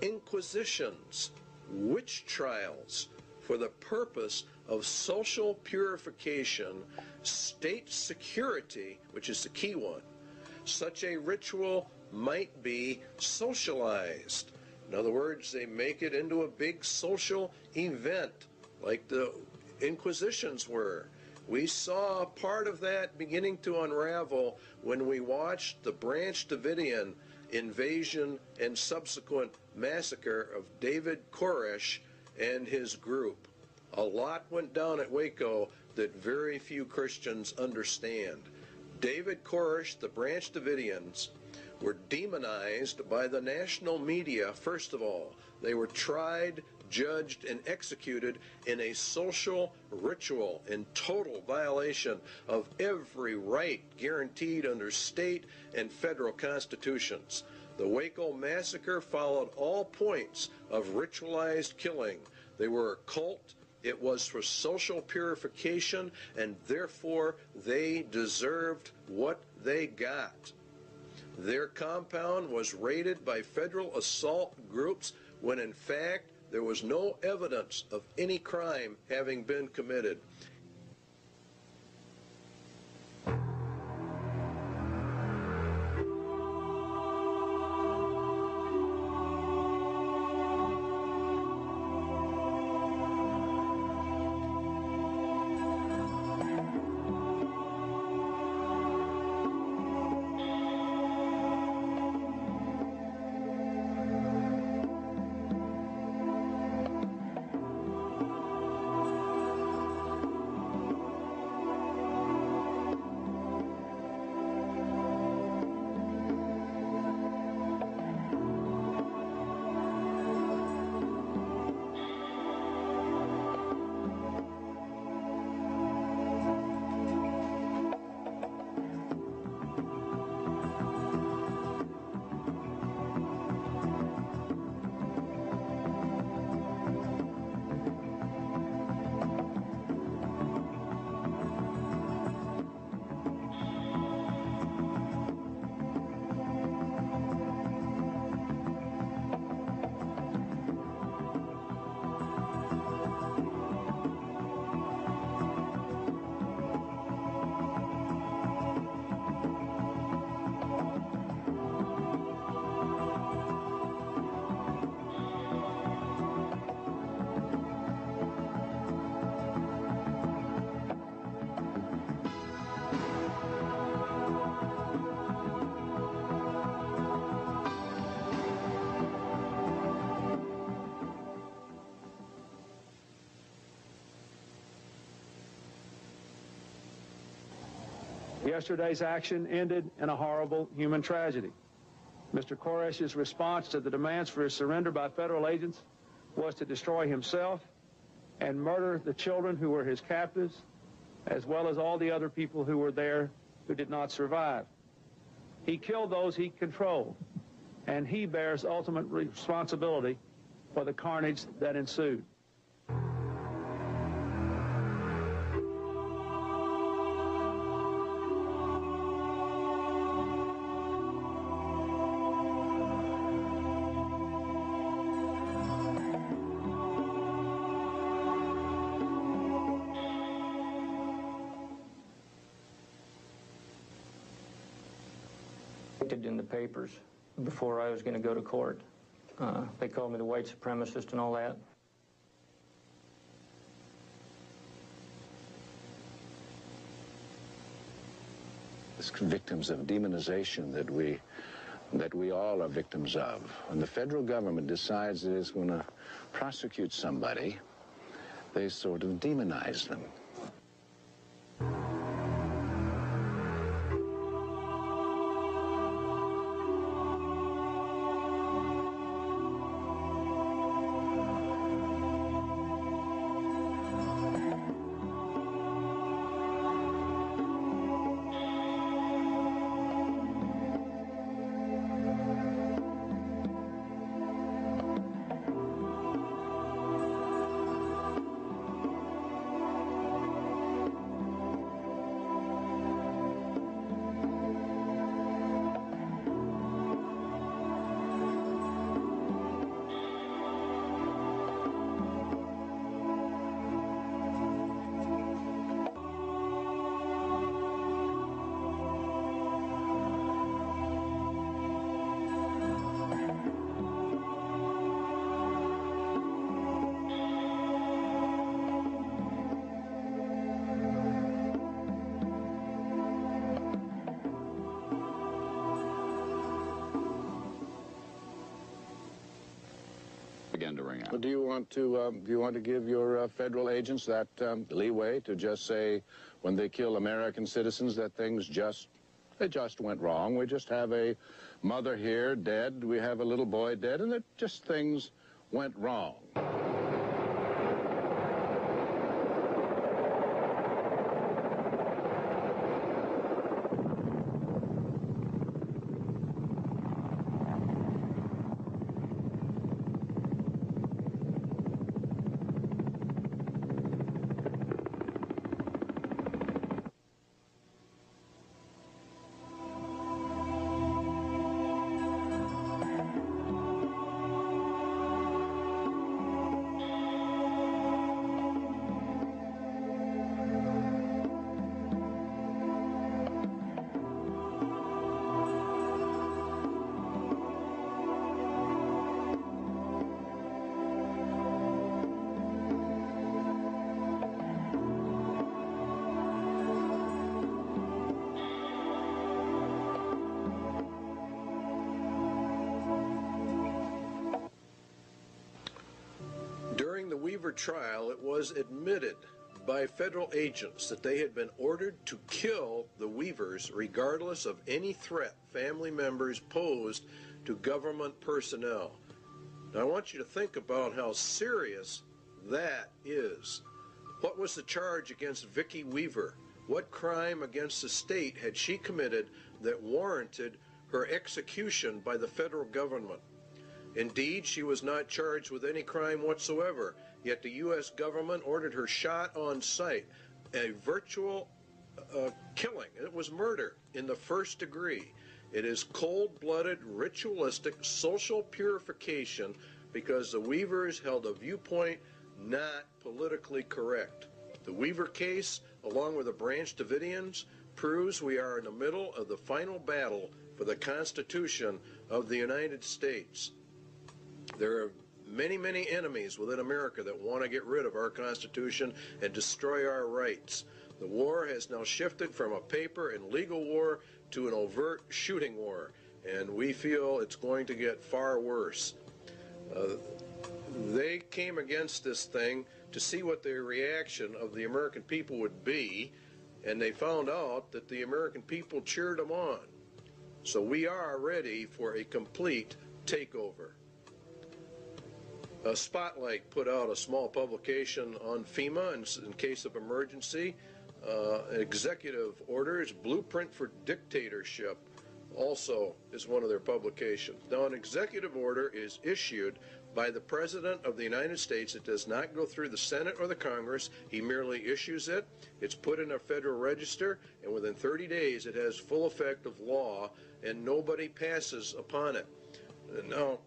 Inquisitions, witch trials for the purpose of social purification, state security, which is the key one. Such a ritual might be socialized. In other words, they make it into a big social event like the Inquisitions were. We saw part of that beginning to unravel when we watched the Branch Davidian invasion and subsequent massacre of David Koresh and his group. A lot went down at Waco that very few Christians understand. David Koresh, the Branch Davidians, were demonized by the national media. First of all, they were tried, judged, and executed in a social ritual in total violation of every right guaranteed under state and federal constitutions. The Waco massacre followed all points of ritualized killing. They were a cult. It was for social purification, and therefore they deserved what they got. Their compound was raided by federal assault groups when in fact there was no evidence of any crime having been committed. Yesterday's action ended in a horrible human tragedy. Mr. Koresh's response to the demands for his surrender by federal agents was to destroy himself and murder the children who were his captives, as well as all the other people who were there who did not survive. He killed those he controlled, and he bears ultimate responsibility for the carnage that ensued. In the papers before I was going to go to court. They called me the white supremacist and all that. It's victims of demonization that we all are victims of. When the federal government decides that it's going to prosecute somebody, they sort of demonize them. Began to ring out. Well, do you want to give your federal agents that leeway to just say when they kill American citizens that things just went wrong? We just have a mother here dead, we have a little boy dead, and that just things went wrong. the Weaver trial, it was admitted by federal agents that they had been ordered to kill the Weavers regardless of any threat family members posed to government personnel. Now, I want you to think about how serious that is. What was the charge against Vicki Weaver? What crime against the state had she committed that warranted her execution by the federal government? Indeed, she was not charged with any crime whatsoever, yet the U.S. government ordered her shot on sight, a virtual killing. It was murder in the first degree. It is cold-blooded, ritualistic, social purification because the Weavers held a viewpoint not politically correct. The Weaver case, along with the Branch Davidians, proves we are in the middle of the final battle for the Constitution of the United States. There are many, many enemies within America that want to get rid of our Constitution and destroy our rights. The war has now shifted from a paper and legal war to an overt shooting war, and we feel it's going to get far worse. They came against this thing to see what the reaction of the American people would be, and they found out that the American people cheered them on. So we are ready for a complete takeover. Spotlight put out a small publication on FEMA in case of emergency. Executive orders, Blueprint for Dictatorship, also is one of their publications. Now, an executive order is issued by the President of the United States. It does not go through the Senate or the Congress. He merely issues it. It's put in a federal register, and within 30 days it has full effect of law, and nobody passes upon it. Now,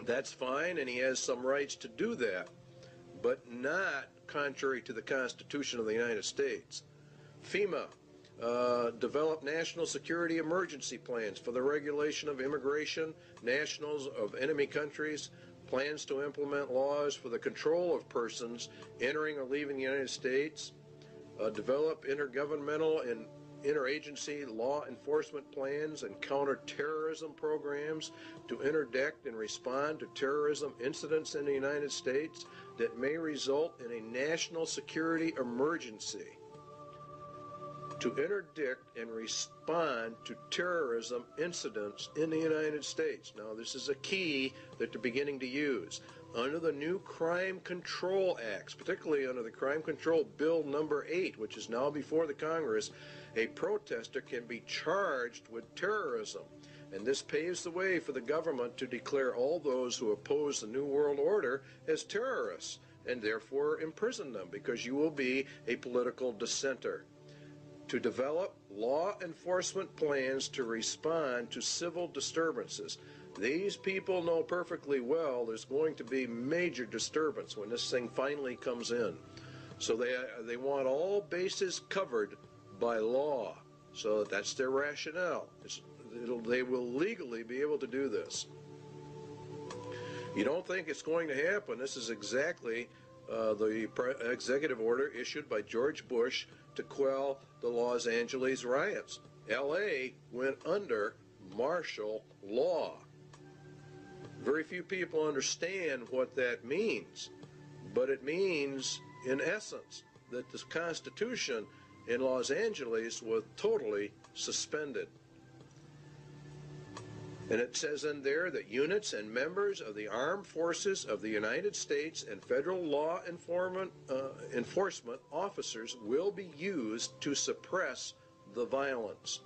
that's fine, and he has some rights to do that, but not contrary to the Constitution of the United States. FEMA developed national security emergency plans for the regulation of immigration, nationals of enemy countries, plans to implement laws for the control of persons entering or leaving the United States, develop intergovernmental and interagency law enforcement plans and counterterrorism programs to interdict and respond to terrorism incidents in the United States that may result in a national security emergency. To interdict and respond to terrorism incidents in the United States. Now, this is a key that they're beginning to use. Under the new Crime Control Acts, particularly under the Crime Control Bill number 8, which is now before the Congress, a protester can be charged with terrorism. And this paves the way for the government to declare all those who oppose the New World Order as terrorists, and therefore imprison them, because you will be a political dissenter. To develop law enforcement plans to respond to civil disturbances. These people know perfectly well there's going to be major disturbance when this thing finally comes in. So they want all bases covered by law. So that's their rationale. They will legally be able to do this. You don't think it's going to happen. This is exactly the executive order issued by George Bush to quell the Los Angeles riots. L.A. went under martial law. Very few people understand what that means, but it means, in essence, that the Constitution in Los Angeles was totally suspended. And it says in there that units and members of the armed forces of the United States and federal law enforcement officers will be used to suppress the violence.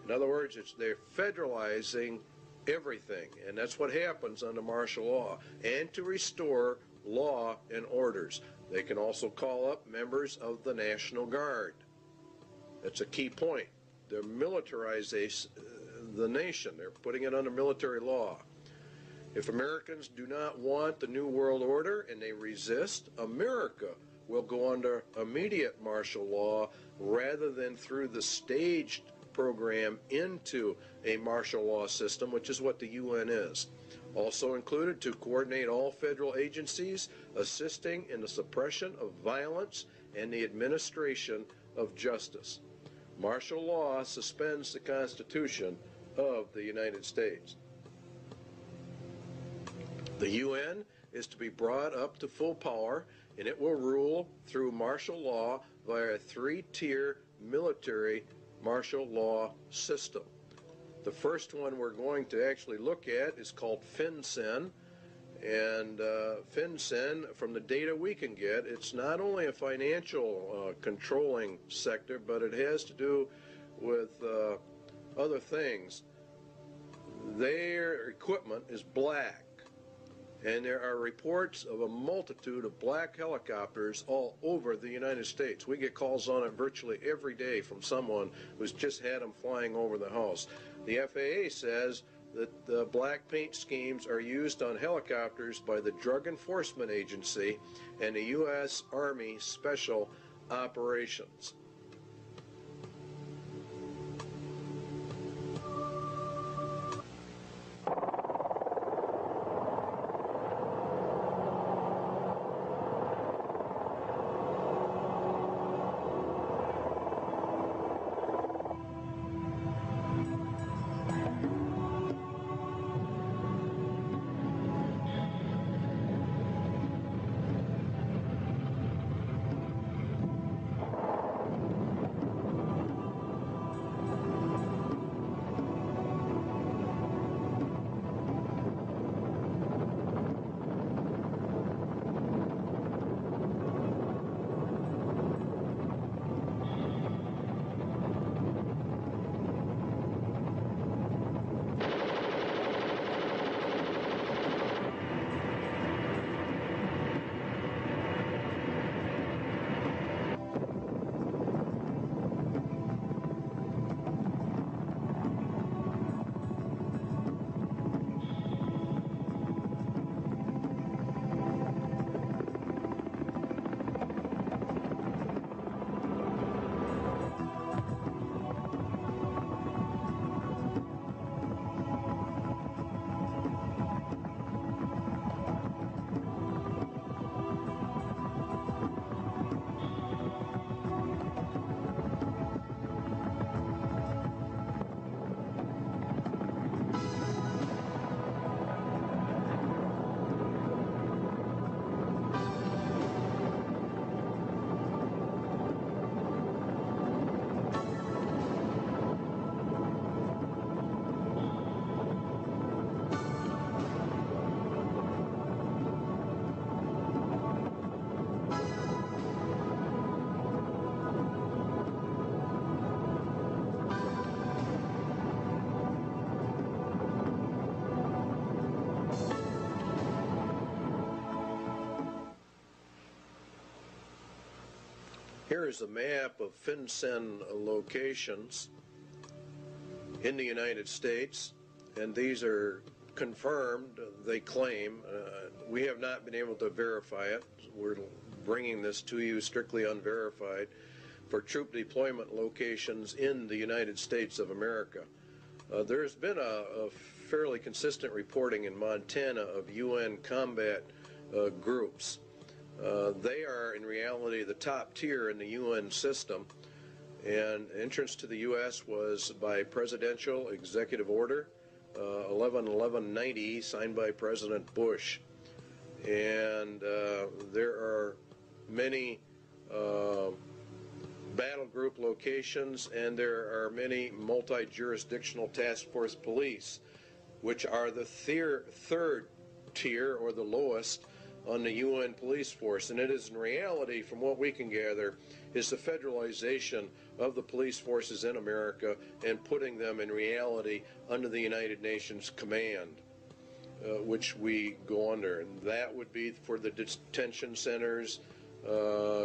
In other words, they're federalizing everything, and that's what happens under martial law, and to restore law and orders. They can also call up members of the National Guard. That's a key point. They're militarizing the nation. They're putting it under military law. If Americans do not want the New World Order and they resist, America will go under immediate martial law rather than through the staged program into a martial law system, which is what the UN is. Also included to coordinate all federal agencies assisting in the suppression of violence and the administration of justice. Martial law suspends the Constitution of the United States. The UN is to be brought up to full power, and it will rule through martial law via a three-tier military martial law system. The first one we're going to actually look at is called FinCEN, and FinCEN, from the data we can get, it's not only a financial controlling sector, but it has to do with other things. Their equipment is black, and there are reports of a multitude of black helicopters all over the United States. We get calls on it virtually every day from someone who's just had them flying over the house. The FAA says that the black paint schemes are used on helicopters by the Drug Enforcement Agency and the U.S. Army Special Operations. Here is a map of FinCEN locations in the United States, and these are confirmed, they claim. We have not been able to verify it. We're bringing this to you strictly unverified for troop deployment locations in the United States of America. There's been a fairly consistent reporting in Montana of UN combat groups. They are in reality the top tier in the UN system, and entrance to the U.S. was by presidential executive order 11-1190 signed by President Bush. And there are many battle group locations, and there are many multi-jurisdictional task force police, which are the third tier, or the lowest, on the UN police force. And it is in reality, from what we can gather, is the federalization of the police forces in America and putting them in reality under the United Nations command, which we go under. And that would be for the detention centers,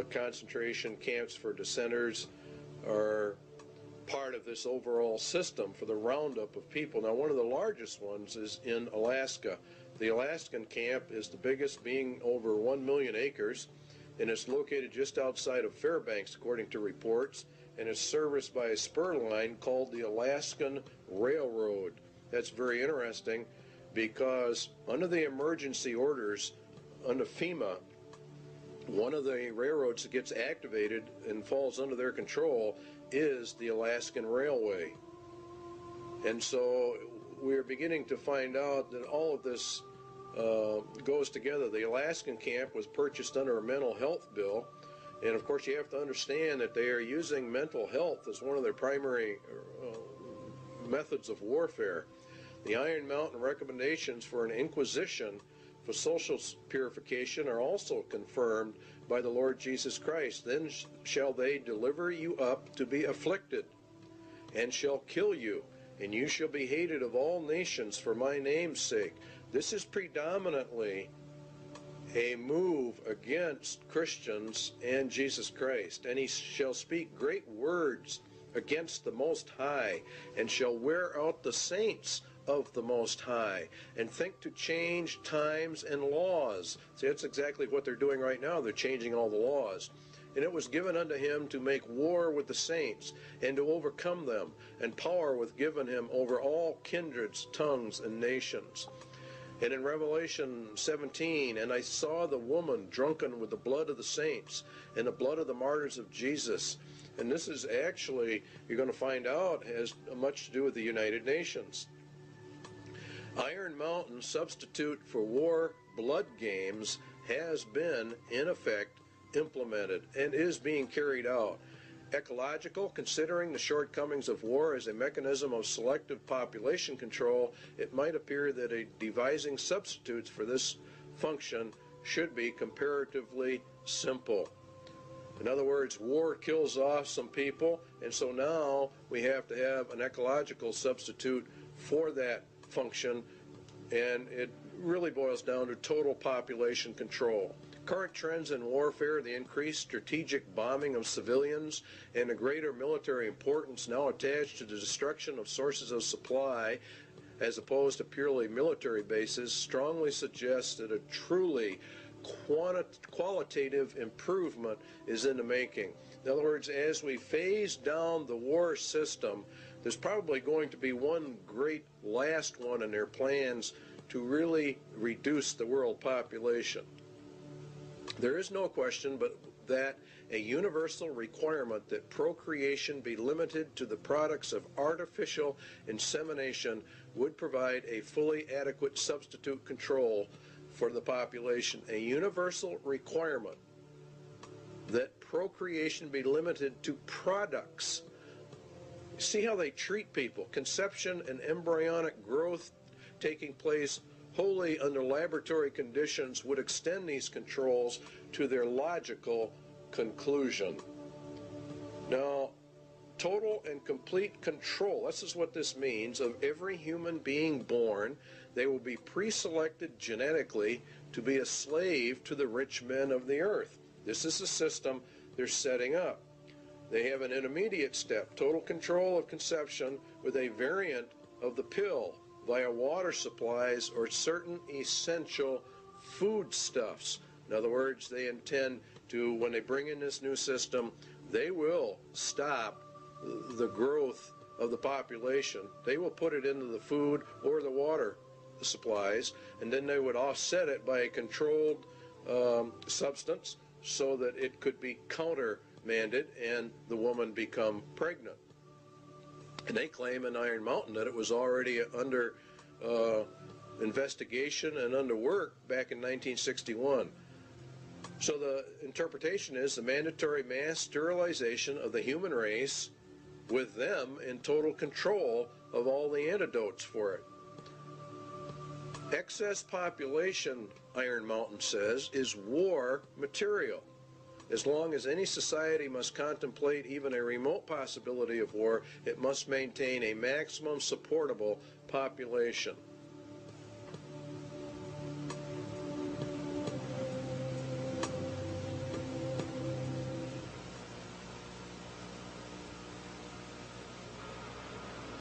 concentration camps for dissenters are part of this overall system for the roundup of people. Now, one of the largest ones is in Alaska. The Alaskan camp is the biggest, being over 1 million acres, and it's located just outside of Fairbanks, according to reports, and it's serviced by a spur line called the Alaskan Railroad. That's very interesting because under the emergency orders under FEMA, one of the railroads that gets activated and falls under their control is the Alaskan Railway. And so we're beginning to find out that all of this goes together. The Alaskan camp was purchased under a mental health bill, and of course you have to understand that they are using mental health as one of their primary methods of warfare. The Iron Mountain recommendations for an inquisition for social purification are also confirmed by the Lord Jesus Christ. Then shall they deliver you up to be afflicted, and shall kill you, and you shall be hated of all nations for my name's sake. This is predominantly a move against Christians and Jesus Christ. And he shall speak great words against the Most High, and shall wear out the saints of the Most High, and think to change times and laws. See, that's exactly what they're doing right now. They're changing all the laws. And it was given unto him to make war with the saints, and to overcome them, and power was given him over all kindreds, tongues, and nations. And in Revelation 17, and I saw the woman drunken with the blood of the saints, and the blood of the martyrs of Jesus. And this is actually, you're going to find out, has much to do with the United Nations. Iron Mountain substitute for war blood games has been, in effect, implemented and is being carried out. Ecological, considering the shortcomings of war as a mechanism of selective population control, it might appear that devising substitutes for this function should be comparatively simple. In other words, war kills off some people, and so now we have to have an ecological substitute for that function, and it really boils down to total population control. Current trends in warfare, the increased strategic bombing of civilians, and the greater military importance now attached to the destruction of sources of supply as opposed to purely military bases, strongly suggests that a truly qualitative improvement is in the making. In other words, as we phase down the war system, there's probably going to be one great last one in their plans to really reduce the world population. There is no question but that a universal requirement that procreation be limited to the products of artificial insemination would provide a fully adequate substitute control for the population. A universal requirement that procreation be limited to products. See how they treat people. Conception and embryonic growth taking place wholly under laboratory conditions would extend these controls to their logical conclusion. Now, total and complete control, this is what this means, of every human being born. They will be pre-selected genetically to be a slave to the rich men of the earth. This is the system they're setting up. They have an intermediate step, total control of conception with a variant of the pill via water supplies or certain essential foodstuffs. In other words, they intend to, when they bring in this new system, they will stop the growth of the population. They will put it into the food or the water supplies, and then they would offset it by a controlled substance so that it could be countermanded and the woman become pregnant. And they claim in Iron Mountain that it was already under investigation and under work back in 1961. So the interpretation is the mandatory mass sterilization of the human race with them in total control of all the antidotes for it. Excess population, Iron Mountain says, is war material. As long as any society must contemplate even a remote possibility of war, it must maintain a maximum supportable population.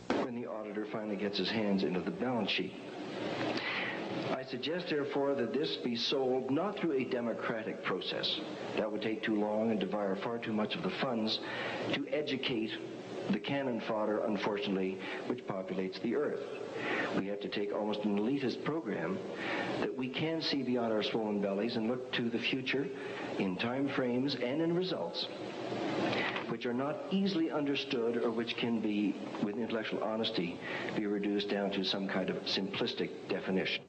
When the auditor finally gets his hands into the balance sheet. I suggest, therefore, that this be sold not through a democratic process. That would take too long and devour far too much of the funds to educate the cannon fodder, unfortunately, which populates the earth. We have to take almost an elitist program that we can see beyond our swollen bellies and look to the future in time frames and in results which are not easily understood or which can be, with intellectual honesty, be reduced down to some kind of simplistic definition.